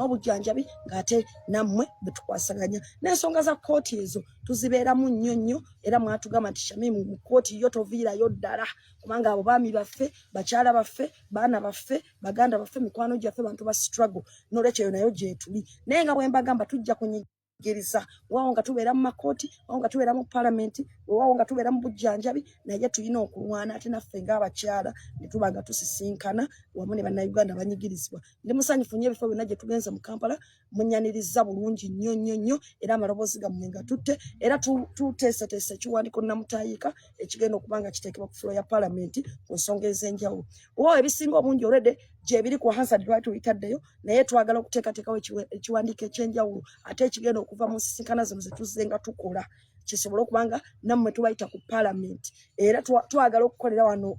obujjanjabi ng'ate nammwe betukwasaganya n'ensonga za kkooti ezo tuzibeeramu nnyo era mwatugamba nti Shamim mu kkooti yo toviirayo ddala kubanga abo baami baffe bakyala baffe baana baffe baganda baffe mikwano gyaffe bantu ba struggle n'olwekyo nayo gyetuli naye nga bwe mbagamba tujja kunyigiriza waawo nga tubeera mu makooti waawo nga tubeera mu palamenti waawo nga tubeera mu bujjanjabi naye tulina okulwana ate naffe ng'abakyala ne tuba nga tusisinkana wamu ne bannayuganda banyigirizibwa ndi musanyufu nnyo ebifo byonna gye tugenze mu Kampala munyaniriza bulungi nnyo era amaloboozi gammwe nga tutte era tuteeseteese ekiwandiiko nnamutayiika ekigenda okuba nga kiteekebwa ku fulo ya palamenti ku nsonga ez'enjawulo oba ebisinga obungi olwedde gyebiri ku Hansard lwaki tuyitaddeyo naye twagala okuteekateekawo ekiwandiiko ekyenjawulo ate ekigenda okuva mu nsisinkana zino ze tuzze nga tukola kisobole okubanga nammwe tubayita ku palamenti era twagala okukolera wano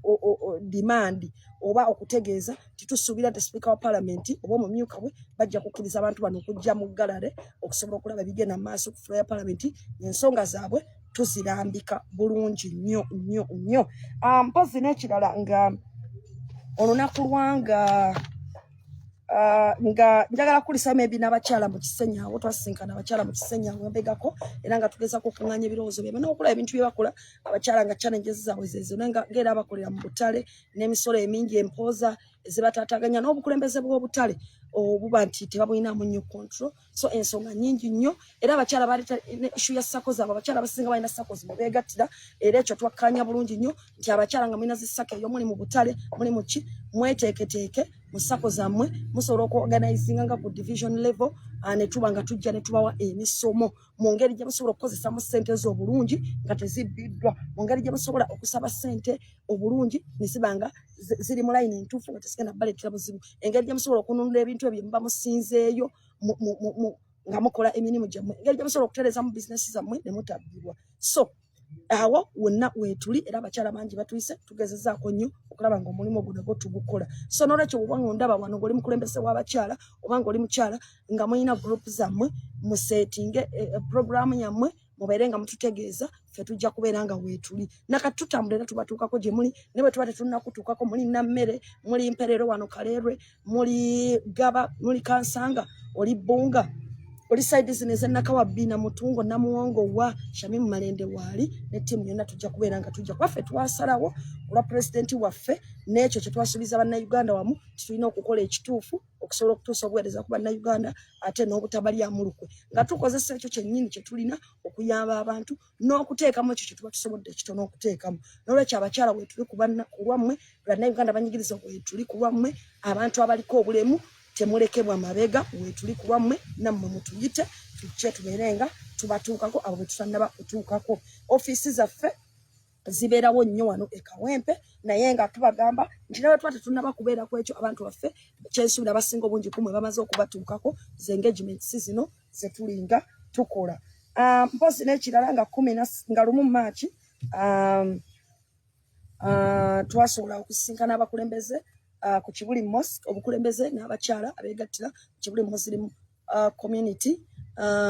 demand oba okutegeeza titusuubira nti sipiika wa palamenti oba omumyuka we bajja kukkiriza abantu bano okujja mu galare okusobola okulaba ebigenda mu maaso ku fulo ya palamenti ensonga zaabwe tuzirambika bulungi nnyo mpozzi n'ekirala nga olunaku lwanga nga njagala kulisa maybe n'abakyala mu Kisenyawo twasinkana abakyala mu Kisenyawo mbegako era nga tugezako okuŋŋaanya ebirowoozo byabwe n'okola ebintu bye bakola abakyala nga challenges zaabwe zezo ng'era abakolera mu butale n'emisolo emingi empooza ezibataataganya n'obukulembeze bw'obutale obuba nti tebabulinamu nnyo control so ensonga nnyingi nnyo era abakyala baleeta issue ya sako zaabwe abakyala basinga balina sako zimubeegattira era ekyo twakkaanya bulungi nnyo nti abakyala nga mulina zissako eyo muli mu butale muli mu ki mweteeketeeke mu sako zammwe musobola okuorganizinga nga ku division level ne tuba nga tujja ne tubawa emisomo mu ngeri gye musobola okukozesamu ssente z'obulungi nga tezibbiddwa mu ngeri gye musobola okusaba ssente obulungi ne ziba nga ziri mu layini ntuufu nga tesigenda baleetera buzibu engeri gye musobola okununula ebintu ebyo muba musinzeeyo nga mukola emirimu gyammwe engeri gye musobola okutereeza mu bizinesi zammwe ne mutabbirwa so awo wonna weetuli era abakyala bangi batuyise tugezezaako nnyo okulaba nga omulimu guno gwo tugukola so n'olwekyo bw'oba ng'ondaba wano ng'oli mukulembeze w'abakyala oba ng'oli mukyala nga muyina gurupu zammwe museetinge puroguramu yammwe mubeere nga mututegeeza ffe tujja kubeera nga weetuli nakati tutambula era tubatuukako gye muli ne bwe tuba tetunnakutuukako muli nammere muli mperero wano Kaleerwe muli Gaba muli Kansanga oli Bbunga oli side zino Nakawabi na Mutungo na Muwongo wa Shamim Malende waali ne ttiimu yonna tujja kubeera nga tujja kwaffe twasalawo olwa pulezidenti waffe n'ekyo kye twasuubiza bannayuganda wamu tulina okukola ekituufu okusobola okutuusa obuweereza ku bannayuganda ate n'obutabalyamu lukwe nga tukozesa ekyo kyennyini kye tulina okuyamba abantu n'okuteekamu ekyo kye tuba tusobodde ekitono okuteekamu n'olwekyo abakyala weetuli ku lwammwe bannayuganda banyigiriza weetuli ku lwammwe abantu abaliko obulemu temulekebwa mabega weetuli ku lwammwe nammwe mutuyite tujje tubeerenga tubatuukako abo bwe tutannaba kutuukako ofiisi zaffe zibeerawo nnyo wano e Kawempe naye nga tubagamba nti nawe tuba tetunnaba kubeera ku ekyo abantu baffe kyensuubira abasinga obungi kumwe bamaze okubatuukako ze engagements zino ze tulinga tukola mpozi n'ekirala nga lumu Maachi twasobola okusinkana abakulembeze ku Kibuli Mosque obukulembeze n'abakyala abeegattira Kibuli Muslim community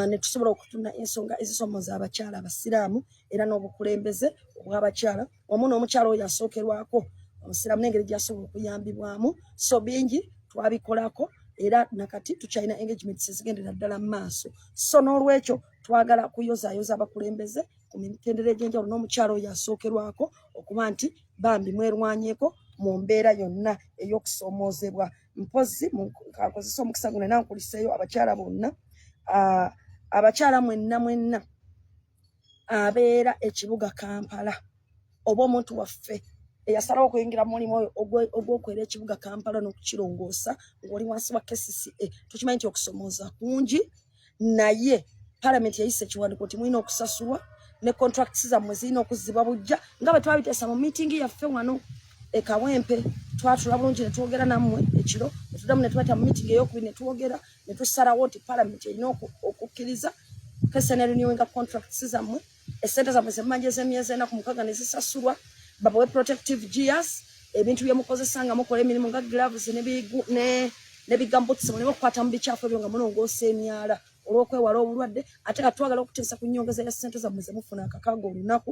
ne tusobola okutuna ensonga ezisomoza abakyala abasiraamu era n'obukulembeze obw'abakyala wamu n'omukyala oyo asookerwako omusiraamu n'engeri gy'asobola okuyambibwamu so bingi twabikolako era nakati tukyalina engagements ezigendera ddala mu maaso so n'olwekyo twagala kuyozaayoza abakulembeze ku mitendera egy'enjawulo n'omukyala oyo asookerwako okuba nti bambi mwerwanyeeko mu mbeera yonna ey'okusoomoozebwa mpozi nkakozesa omukisa guno era nkuliseeyo abakyala bonna abakyala mwenna abeera ekibuga Kampala oba omuntu waffe eyasalawo okuyingira mu mulimu oyo ogw'okwera ekibuga Kampala n'okukirongoosa ng'oli wansi wa KCCA tukimanyi nti okusomooza kungi naye palamenti yayise ekiwandiiko nti mulina okusasulwa ne contracts zammwe zirina okuzzibwa bujja nga bwe twabiteesa mu miitingi yaffe wano e Kawempe twatula bulungi ne twogera nammwe ekiro ne tuddamu ne tubata mu miitingi ey'okubiri ne twogera ne tusalawo nti palamenti erina okukkiriza kesene renewing contracts zammwe essente zammwe zemmanja ez'emyezi enaku 6 ne zisasulwa babawe protective gears ebintu bye mukozesa nga mukola emirimu nga gloves ne bigamboots muleme okukwata mu bicaafu ebyo nga munongoosa emyala olw'okwewala obulwadde ate nga twagala okuteesa ku nnyongeza ya ssente zammwe ze mufuna akakaaga olunaku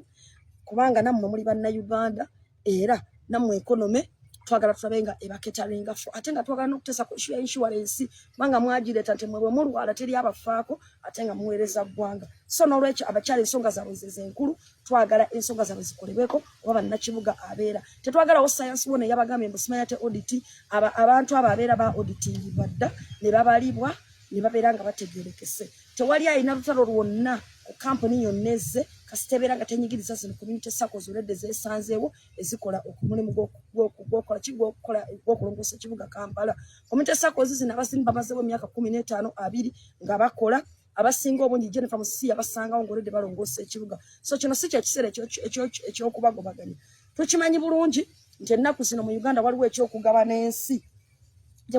kubanga nammwe muli bannayuganda era nammwe ekonome twagala tulabe nga ebaketaringa fo ate nga twagala n'okuteesa ku issue ya insurance kubanga mwagireeta nti mwe bwe mulwala teri abafaako ate nga muweereza ggwanga so n'olwekyo abakyala ensonga zaabwe zenkulu twagala ensonga zaabwe zikolebweko oba bannakibuga abeera tetwagalawo science wona eyabagambye mbusimanya te audit abantu abo abeera ba auditingibwa dda ne babalibwa ne babeera nga bategeerekese tewali ayina lutalo lwonna ku kampuni yonna ezze kasitebeera nga tenyigiriza zino community circles olwedde zeesanzeewo ezikola omulimu gw'okulongoosa ekibuga Kampala community circles zino abasinga bamazeewo emyaka 15-20 nga bakola abasinga obungi Jennifer Musiya basangawo ng'olwedde balongoosa ekibuga so kino si kyekiseera eky'okubagobaganya tukimanyi bulungi nti ennaku zino mu Uganda waliwo eky'okugabana ensi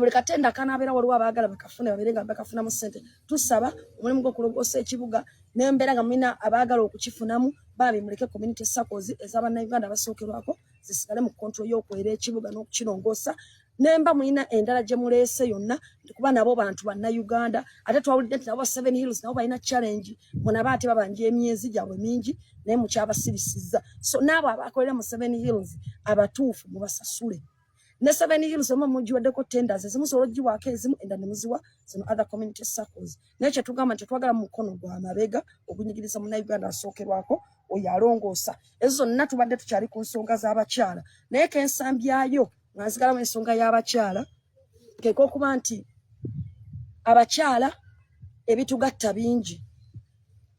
buli katenda kanaabeera waliwo abaagala bakafune babeere nga bakafunamu ssente tusaba omulimu gw'okulongoosa ekibuga n'embeera nga mulina abaagala okukifunamu baabi muleke community circles ez'abannayuganda abasookerwako zisigale mu kontrol y'okwera ekibuga n'okukirongoosa nemba mulina endala gye muleese yonna kuba nabo bantu bannayuganda ate twawulidde nti nabo 7 Hills nabo balina challenge mwenaba ate babanja emyezi gyabwe mingi naye mukyabasibisizza so n'abo abakolera mu 7 Hills abatuufu mubasasule ne 7 years omu mujiwaddeko tenders ezimusobola ogiwaako ezimu endala ne muziwa zino other community circles naye kyetugamba nti twagala mu mukono gwa mabega okunyigiriza munnayuganda asookerwako oyo alongoosa ezo zonna tubadde tukyali ku nsonga z'abakyala naye kensambyayo nga nsigalamu ensonga y'abakyala kek'okuba nti abakyala ebitugatta bingi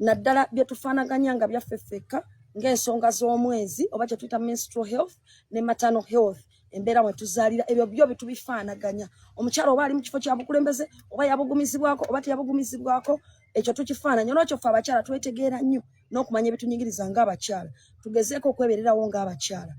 naddala bye tufaanaganya nga byaffeffeka ng'ensonga z'omwezi oba kye tuyita menstrual health ne maternal health embeera mwe tuzaalira ebyo byo bitubifaanaganya omukyala oba ali mu kifo kya bukulembeze oba yabugumizibwako oba teyabugumizibwako ekyo tukifaananya olwekyo ffe abakyala twetegeera nnyo n'okumanya ebitunyigiriza ng'abakyala tugezeeko okwebererawo ng'abakyala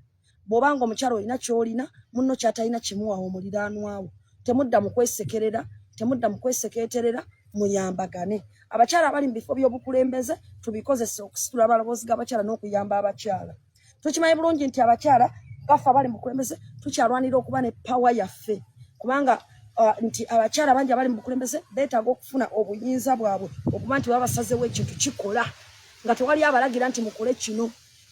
bw'obanga omukyala olina ky'olina munno kyatalina kimuwawo muliraanwawo temudda mu kwesekerera temudda mu kwesekeeterera muyambagane abakyala abali mu bifo by'obukulembeze tubikozesa okusitula abaloboozi g'abakyala n'okuyamba abakyala tukimanyi bulungi nti abakyala gaffe abali mu bukulembeze tukyalwanira okuba ne pawa yaffe kubanga nti abakyala bangi abali mu bukulembeze beetaaga okufuna obuyinza bwabwe okuba nti baba basazewo ekintu kikola nga tewali abalagira nti mukole kino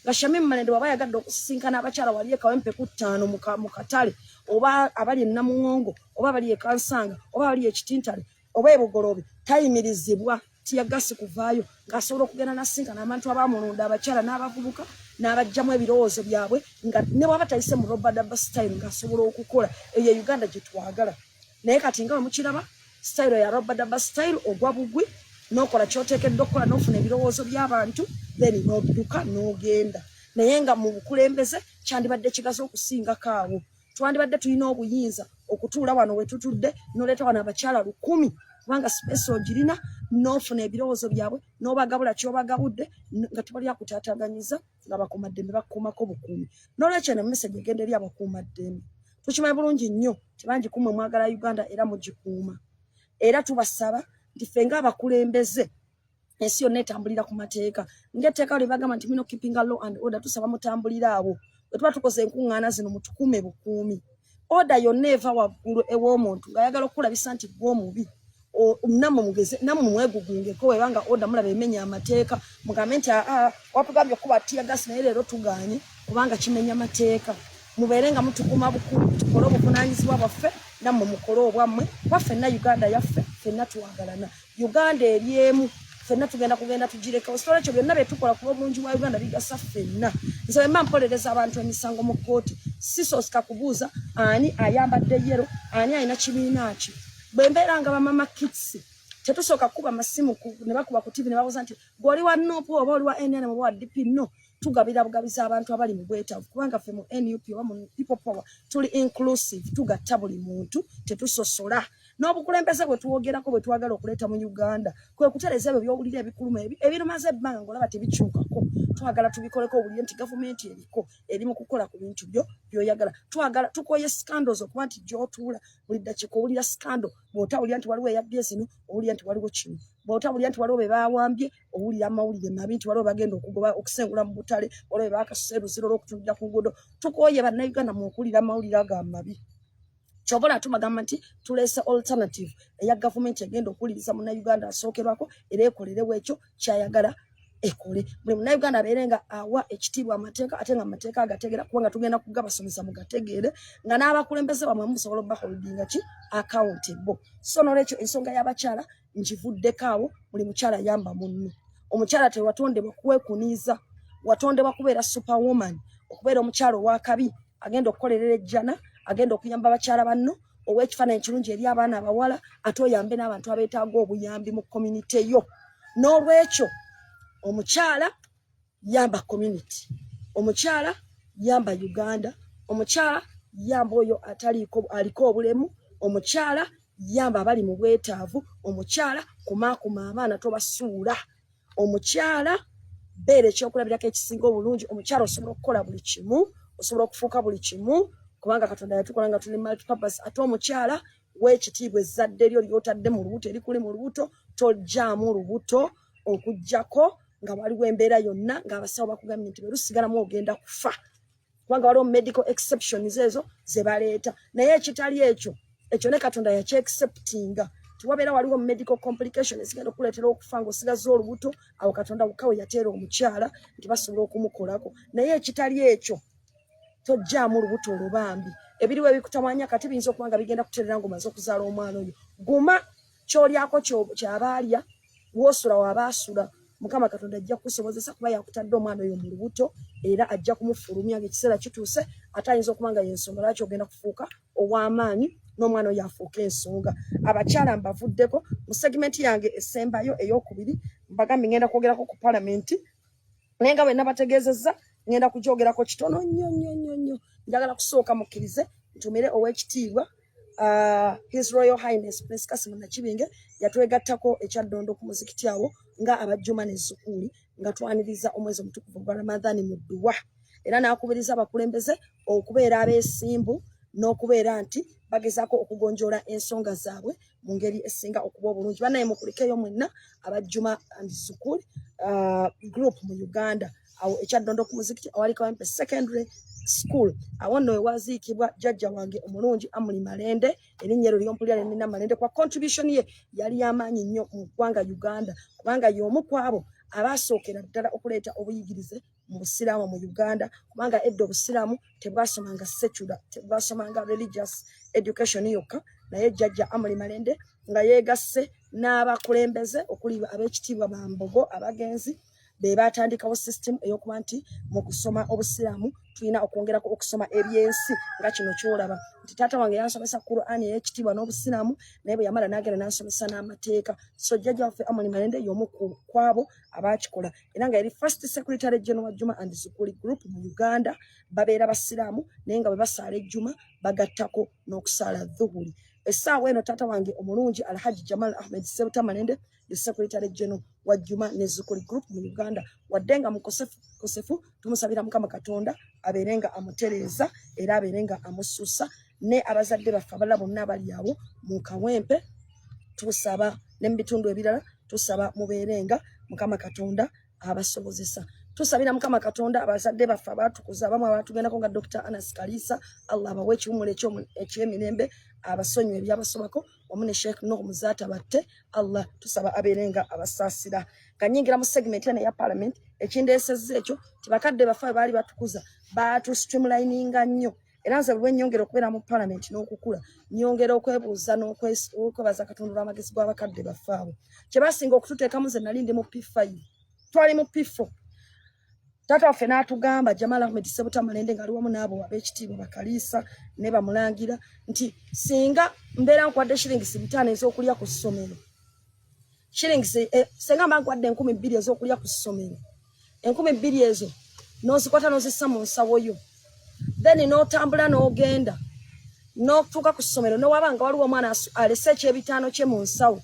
nga Shamim Malende waba yagadde okusisinkana abakyala wali ekawempe ku 5 mu katale oba abali e Namuŋŋongo oba abali e Kansanga oba abali ekitintale oba ebugolobe tayimirizibwa tiyagasi kuvaayo ng'asobola okugenda nasinkana abantu abamulonda abakyala n'abavubuka n'abajjamu ebirowoozo byabwe nga ne bwaba tayise mu Robadaba style ng'asobola okukola eyo Uganda gye twagala naye kati nga mukiraba style ya Robadaba style ogwa bugwi n'okola ky'oteekeddwa okukola n'ofuna ebirowoozo by'abantu then n'odduka n'ogenda naye nga mu bukulembeze kyandibadde kigaze okusingako awo twandibadde tulina obuyinza okutuula wano we tutudde n'oleeta wano abakyala 100 kubanga space ogirina n'ofuna ebirowoozo byabwe n'obagabula ky'obagabudde nga tebali akutaataganyiza nga bakuumaddembe bakuumako bukuumi n'olwekyo ne message egenda eri abakuumaddembe tukimanyi bulungi nnyo tibangi kumwe mwagala Uganda era mugikuuma era tubasaba nti ffe ng'abakulembeze ensi yonna etambulira ku mateeka ng'etteeka lye bagamba nti mino keeping law and order tusaba mutambulira abo bwe tuba tukoze enkuŋŋaana zino mutukuume bukuumi oda yonna eva waggulu ew'omuntu ng'ayagala okulabisa nti gw'omubi namwe mugeze namwe mwegugungeeko webanga oda mulaba emenya amateeka mugambe nti watugambye okuba tiyagasi naye leero tugaanye kubanga kimenya amateeka mubeere nga mutukuuma bukuumi tukole obuvunaanyizibwa bwaffe nammwe mukole obwammwe kuba ffenna Uganda yaffe ffenna twagalana Uganda eri emu ffenna kugenda tugirekawo sitole ekyo byonna bye tukola kuba obulungi bwa Uganda bigasa ffenna nze bwe mba mpolereza abantu emisango mu kkooti sisoosika kubuuza ani ayambadde yero ani alina kibiina ki bwe mbeera nga bamama kits tetusooka kuba masimu ne bakuba ku TV ne babuuza nti gw'oli wa NUP oba oli wa NRM oba wa DP no tugabira bugabiza abantu abali mu bwetaavu kubanga ffe mu NUP oba mu people power tuli inclusive tugatta buli muntu tetusosola n'obukulembeze bwe tuwogerako bwe twagala okuleeta mu Uganda kwe kutereza ebyo by'owulira ebikulumu ebirumaze ebbanga ng'olaba tebikyukako twagala tubikoleko owulire nti gavumenti eriko eri mu kukola ku bintu byo by'oyagala twagala tukoye scandals okuba nti gy'otuula buli ddakiika owulira scandal bw'otawulira nti waliwo eyabbye zino owulira nti waliwo kino bw'otawulira nti waliwo be baawambye owulira amawulire mabi nti waliwo bagenda okugoba okusengula mu butale waliwo be baakasusa eruziro olw'okutundira ku nguudo tukoye bannayuganda mu okuwulira amawulire aga mabi kyobola tubagamba nti tuleese alternative eya gavumenti egenda okuwuliriza munnayuganda asookerwako era ekolerewo ekyo kyayagala ekole buli munnayuganda abeere nga awa ekitiibwa amateeka ate nga amateeka agategeera kubanga tugenda kugabasomesa mugategeere nga n'abakulembeze bamwe musobola obaholdinga ki accountable so n'olwekyo ensonga y'abakyala ngivuddeko awo buli mukyala yamba munno omukyala tewatondebwa kwekuniiza watondebwa kubeera superwoman okubeera omukyala ow'akabi agenda okukolerera ejjana agenda okuyamba abakyala banno ow'ekifaananyi kirungi eri abaana abawala ate oyambe n'abantu abeetaaga obuyambi mu community yo n'olwekyo omukyala yamba community omukyala yamba Uganda omukyala yamba oyo aliko obulemu omukyala yamba abali mu bwetaavu omukyala kumaakuma abaana tobasuula omukyala beera ekyokulabirako ekisinga obulungi omukyala osobola okukola buli kimu osobola okufuuka buli kimu kubanga Katonda yatukola nga tuli multipurpose ate omukyala w'ekitiibwa ezzadde lyo ly'otadde mu lubuto erikuli mu lubuto tojjaamu lubuto okuggyako nga waliwo embeera yonna ng'abasawo bakugambye nti berusigalamu ogenda kufa kubanga waliwo medical exceptions ezo ze baleeta naye ekitali ekyo ne Katonda yakyeacceptinga tiwabeera waliwo medical complication ezigenda okuleetera okufa ng'osigaza olubuto awo Katonda bukawe yateera omukyala nti basobola okumukolako naye ekitali ekyo tojjaamu lubuto olubambi ebiriwo ebikutamanya kati biyinza okubanga bigenda kuterera ng'omaze okuzaala omwana oyo guma ky'olyako ky'abaalya w'osula w'abaasula Mukama Katonda ajja kusobozesa kuba yakutadde omwana oyo mu lubuto era ajja kumufulumya ng'ekiseera kituuse ate ayinza okubanga y'ensonga lwaki ogenda kufuuka ow'amaanyi n'omwana oyo afuuka ensonga abakyala mbavuddeko mu segimenti yange esembayo ey'okubiri mbagambye ngenda kwogerako ku palamenti naye nga bwe nabategeezezza ngenda kugyogerako kitono nnyo njagala kusooka mukkirize ntumire ow'ekitiibwa His Royal Highness Prince Kasimu Nakibinge yatwegattako ekyaddondo ku muzikiti awo nga abajjuma n'ezzukuuli nga twaniriza omwezi omutukuvu gwa Ramadhaani mu dduwa era n'akubiriza abakulembeze okubeera abeesimbu n'okubeera nti bagezaako okugonjoola ensonga zaabwe mu ngeri esinga okuba obulungi bannaye mukulikeyo mwenna abajjuma and zzukuuli group mu Uganda awo ekyaddondo ku muzikiti awali Kawempe Secondary School awo nno ewaziikibwa jjajja wange omulungi Amuli Malende erinnya eryo ly'ompulira Nina Malende kwa contribution ye yali y'amaanyi nnyo mu ggwanga Uganda kubanga y'omu ku abo abaasookera ddala okuleeta obuyigirize mu busiraamu mu Uganda kubanga edda obusiraamu tebwasomanga secular tebwasomanga religious education yokka naye jjajja Amuli Malende nga yeegasse n'abakulembeze okuli ab'ekitiibwa Bambogo abagenzi be baatandikawo system ey'okuba nti mu kusoma obusiraamu tulina okwongerako okusoma ebyensi nga kino kyolaba nti taata wange yansomesa Qur'ani ey'ekitiibwa n'obusiraamu naye bwe yamala n'agenda n'ansomesa n'amateeka so jjajja waffe Amuli Malende y'omu kwabo abaakikola era nga yali first secretary general wa Juma and Zukuli group mu Uganda babeera basiraamu naye nga bwe basaala ejjuma bagattako n'okusaala dhuhuri essaawa eno taata wange omulungi Alhaji Jamal Ahmed Sebuta Malende the secretary general wa Juma ne Zukuli group mu Uganda waddenga mukosefu tumusabira Mukama Katonda abeerenga amutereeza era abeerenga amususa ne abazadde baffe abalala bonna abali awo mu Kawempe tusaba ne mu bitundu ebirala tusaba mubeerenga Mukama Katonda abasobozesa tusabira Mukama Katonda abazadde baffe abaatukuza abamu abaatugendako nga Dr. Anas Kalisa Allah abawe ekiwumula eky'emirembe abasonyiwe ebyabasobako wamu ne Sheikh Nuh Muzaata batte Allah tusaba abeerenga abasaasira kanyingira mu segment eno ya parliament ekindeesezza ekyo tibakadde baffe baali batukuza baatu streamlininga nnyo era nze bwe nnyongera okubeera mu parliament n'okukula nnyongera okwebuuza n'okwebaza Katonda olw'amagezi gw'abakadde baffe abo kye basinga okututeekamu ze nali ndi mu P5 twali mu P4 Tata waffe n'atugamba Jamal Ahmed Sebuta Malende nga ali wamu n'abo ab'ekitiibwa Bakaliisa ne bamulangira nti singa mbeera nkwadde shillings 5 ez'okulya ku ssomero singa mba nkwadde 2,000 ez'okulya ku ssomero 2,000 ezo n'ozikwata n'ozissa mu nsawo yo then n'otambula n'ogenda n'otuuka ku ssomero n'owaba nga waliwo omwana alese eky'ebitaano kye mu nsawo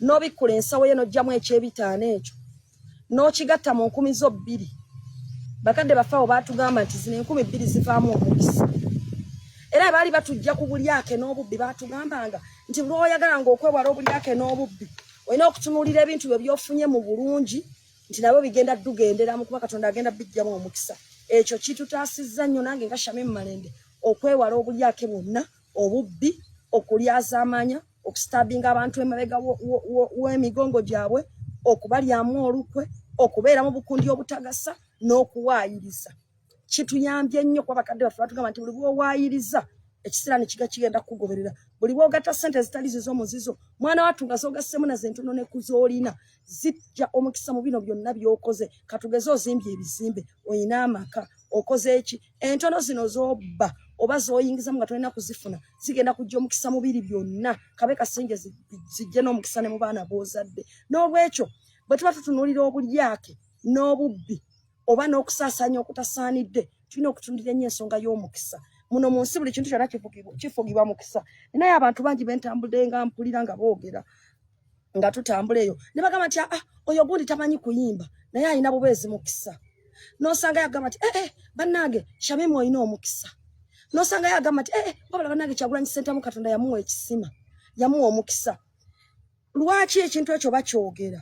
n'obikkula ensawo ye n'ojjamu eky'ebitaano ekyo n'okigatta mu 2,000 bakadde baffe abo baatugamba nti zino 2,000 zivaamu omukisa era baali batujja ku bulyake n'obubbi baatugambanga nti lw'oyagala ng'okwewala obulyake n'obubbi olina okutunuulira ebintu byo by'ofunye mu bulungi nti nabyo bigenda dugenderamu kuba Katonda agenda bijjamu omukisa ekyo kitutaasizza nnyo nange nga Shamim Malende okwewala obulyake bwonna obubbi okulyazaamanya okustabinga abantu emabega w'emigongo gyabwe okubalyamu olukwe okubeera mu bukundi obutagasa n'okuwaayiriza kituyambye nnyo kuba bakadde baffe batugamba nti buli bw'owaayiriza ekiseera ne kigenda kugoberera buli bw'ogatta ssente ezitali zizo mwana wattu nga z'ogassemu naze entono ne kuzoolina zijja omukisa mu bino byonna by'okoze katugeze ozimbye ebizimbe oyina amaka okoze eki entono zino z'obba oba z'oyingizamu nga tolina kuzifuna zigenda kujja omukisa mu biri byonna kabe kasinge zijje n'omukisa ne mu baana b'ozadde n'olwekyo bwe tuba tutunuulira obulyake n'obubbi oba n'okusaasaanya okutasaanidde tulina okutunulira ennyo ensonga y'omukisa muno mu nsi buli kintu kyonna kifugibwa mukisa naye abantu bangi bentambudde nga mpulira nga boogera nga tutambula eyo ne bagamba nti oyo gundi tamanyi kuyimba naye alina bubeezi mukisa n'osanga yagamba nti bannange Shamimu olina omukisa n'osanga yagamba nti wabula bannange Kyagulanyi Ssentamu Katonda yamuwa ekisima yamuwa omukisa lwaki ekintu ekyo bakyogera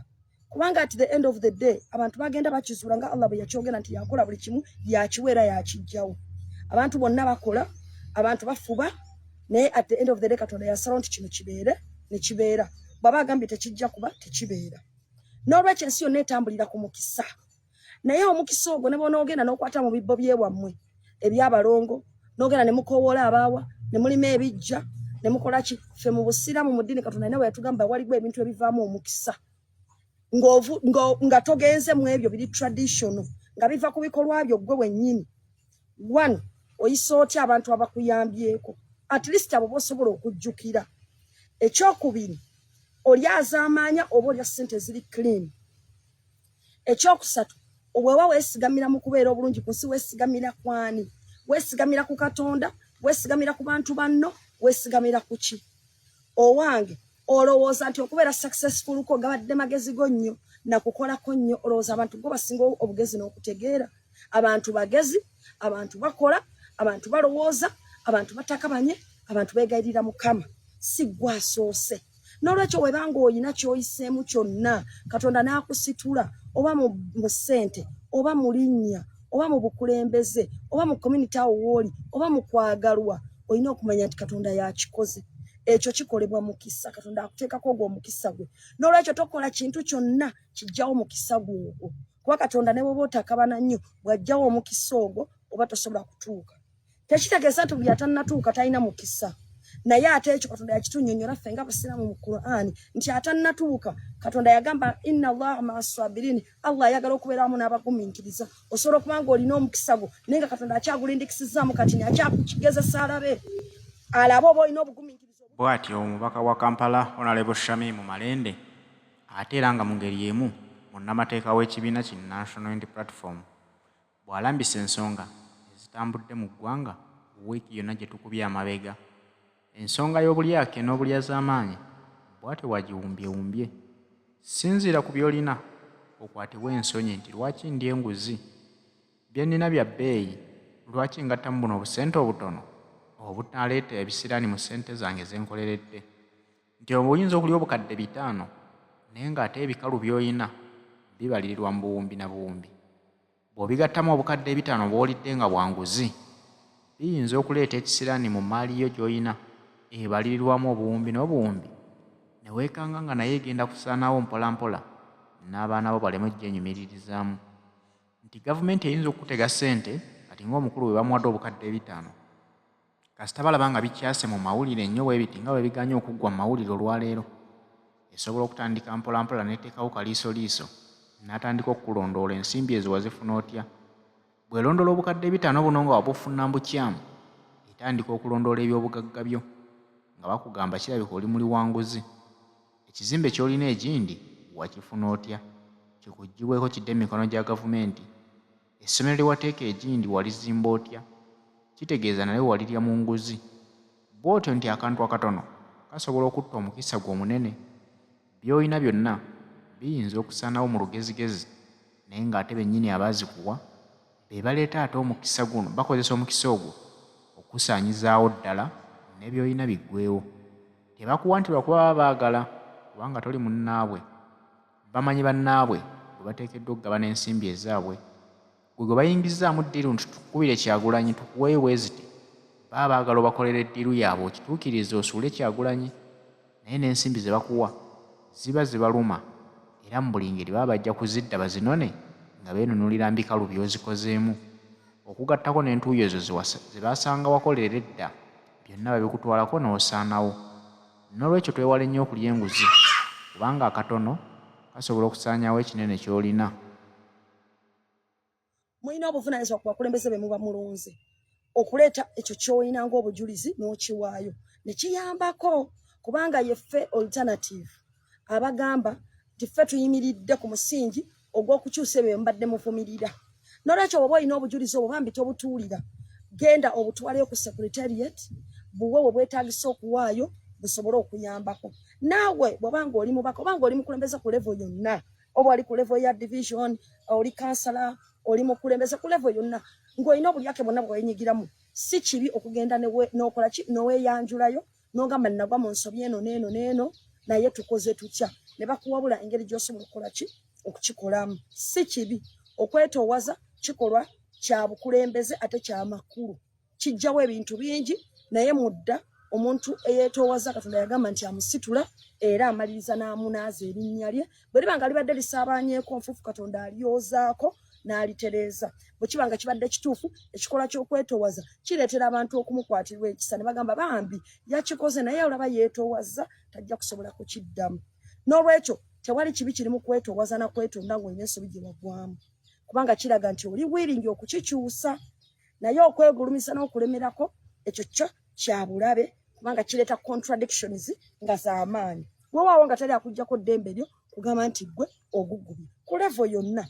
kubanga at the end of the day abantu bagenda bakizuula nga Allah bwe yakyogera nti yakola buli kimu yakiweera yakijjawo abantu bonna bakola abantu bafuba naye at the end of the day Katonda yasalawo nti kino kibeere ne kibeera bw'aba agambye tekijja kuba tekibeera n'olwekyo ensi yonna etambulira ku mukisa naye omukisa ogwo ne bonoogenda n'okwata mu bibbo by'ewammwe ebyabalongo nogera ne mukowoola abaawa ne mulima ebijja ne mukola ki ffe mu busiramu mu ddiini Katonda nawe yatugamba waliwo ebintu ebivaamu omukisa nga togenze mu ebyo biri traditional nga biva ku bikolwa byo gwe wennyini. One, oyisa otya abantu abakuyambyeko at least abo bosobola okujjukira. Ekyokubiri, oli azaamaanya oba olya ssente ziri clean. Ekyokusatu, obwewa weesigamira mu kubeera obulungi ku nsi weesigamira kwani? Weesigamira ku Katonda, weesigamira ku bantu banno, weesigamira ku ki? Owange olowooza nti okubeera successful ko gabadde magezi go nnyo nakukolako nnyo, olowooza abantu go basinga obugezi n'okutegeera? Abantu bagezi, abantu bakola, abantu balowooza, abantu batakabanye, abantu beegayirira Mukama, si gwe asoose. N'olwekyo webanga oyina ky'oyiseemu kyonna Katonda n'akusitula oba mu ssente oba mu linnya oba mu bukulembeze oba mu community awo wooli oba mu kwagalwa, olina okumanya nti Katonda yakikoze. Ekyo kikolebwa mukisa. Katonda akuteekako ogwo omukisa gwe. N'olwekyo tokola kintu kyonna kijjawo mukisa gwogwo. Kuba Katonda ne bw'oba otakabana nnyo bw'ajjawo omukisa ogwo oba tosobola kutuuka. Tekitegeeza nti buli atannatuuka talina mukisa. Naye ate ekyo Katonda yakitunnyonnyola ffe nga Abasiraamu mu Qur'ani nti atannatuuka Katonda yagamba inna Allaha ma'as-sabirin, Allah ayagala okubeera wamu n'abagumiikiriza. Osobola okuba ng'olina omukisa gwo naye nga Katonda akyagulindikisizaamu kati akyakukigezesa alabe oba olina obugumiikiriza. Bw'atyo omubaka wa Kampala Honorable Shamim Malende ate era nga mu ngeri emu munnamateeka w'ekibiina ki National Unity Platform bw'alambisa ensonga ezitambudde mu ggwanga wiiki yonna gye tukubye amabega. Ensonga y'obulyake n'obulyazamaanyi bw'atyo wagiwumbyewumbye. Sinziira ku by'olina okwatibwa ensonyi nti lwaki ndi enguzi, bye nnina bya bbeeyi, lwaki ngattamu buno obusente obutono obutaleeta ebisiraani mu ssente zange ze nkoleredde. Nti oyinza okulya obukadde 5 naye ng'ate ebikalu by'olina bibalirirwa mu buwumbi na buwumbi. Bw'obigattamu obukadde 5 bw'olidde nga bwanguzi biyinza okuleeta ekisiraani mu maali yo gy'olina ebalirirwamu obuwumbi n'obuwumbi ne weekanga nga naye egenda kusaanawo mpolampola n'abaana bo baleme gyenyumiririzaamu. Nti gavumenti eyinza okukutega ssente kati ng'omukulu we bamuwadde obukadde 5 kasita balaba nga bikyase mu mawulire nnyo bwe biti nga bwe biganye okuggwa mu mawulire olwaleero, esobola okutandika mpolampola n'eteekawo kaliisoliiso n'atandika okukulondoola ensimbi ezo wazifuna otya. Bw'elondoola obukadde 5 buno nga wabufuna mbukyamu etandika okulondoola eby'obugagga byo nga bakugamba kirabika oli muli wanguzi. Ekizimbe ky'olina egindi wakifuna otya? Kikuggibweko kidde emikono gya gavumenti. Essomero lye wateeka egindi walizimba otya? Kitegeeza naye walirya mu nguzi. Bw'otyo nti akantu akatono kasobola okutta omukisa gwo omunene. By'olina byonna biyinza okusaanawo mu lugezigezi naye ng'ate bennyini abaazikuwa be baleeta ate omukisa guno, bakozesa omukisa ogwo okusaanyizaawo ddala ne by'olina biggweewo. Tebakuwa nti lwakuba baba baagala, kubanga toli munnaabwe. Bamanyi bannaabwe bwe bateekeddwa okugabana ensimbi ezaabwe. Gwe bayingizaamu ddiiru nti tukubire Kyagulanyi tukuweeyo bwe ziti, baba baagala obakolera eddiiru yaabwe okituukirize osuule Kyagulanyi. Naye n'ensimbi ze bakuwa ziba zibaluma era mu buli ngeri baba bajja kuzidda bazinone nga beenunulira mbikalu by'ozikozeemu. Okugattako n'entuuyo ezo ze baasanga wakolera edda byonna babikutwalako n'osaanawo. N'olwekyo twewale nnyo okulya enguzi kubanga akatono kasobola okusaanyaawo ekinene ky'olina. Mulina obuvunaanyizibwa ku bakulembeze be muba mulonze okuleeta ekyo ky'olina ng'obujulizi n'okiwaayo ne kiyambako, kubanga yeffe alternative abagamba nti ffe tuyimiridde ku musingi ogw'okukyusa ebyo mbadde muvumirira. N'olwekyo bw'oba olina obujulizi obwo bambi tobutuulira, genda obutwaleyo ku secretariat buwe bwe bwetaagisa okuwaayo busobole okuyambako. Naawe bw'obanga oli mubaka obanga oli mukulembeze ku level yonna, oba oli ku level ya division, oli kansala, oli mukulembeze ku level yonna, ng'olina obulyake bwonna bwenyigiramu, si kibi okugenda n'okola ki n'oweeyanjulayo n'ogamba nagwa mu nsobi eno n'eno n'eno naye tukoze tutya, ne bakuwabula engeri gy'osobola okukola ki okukikolamu. Si kibi okwetoowaza, kikolwa kya bukulembeze ate kya makulu, kijjawo ebintu bingi. Naye mudda omuntu eyeetoowaza Katonda yagamba nti amusitula era amaliriza n'amunaaza erinnya lye. Bwe liba nga libadde lisaabaanyeeko nfuufu Katonda alyozaako n'alitereeza bwe kiba nga kibadde kituufu ekikola ky'okwetoowaza kireetera abantu okumukwatirwa ekisa ne bagamba bambi yakikoze naye olaba yeetoowaza tajja kusobola kukiddamu n'olwekyo tewali kibi kiri mu kwetoowaza na kwetonda ng'olina ensobi gye wagwamu kubanga kiraga nti oli wiringi okukikyusa naye okwegulumisa n'okulemerako ekyo kyo kya bulabe kubanga kireeta contradictions nga z'amaanyi weewaawo nga tali akuggyako ddembe lyo kugamba nti ggwe ogugubye ku levo yonna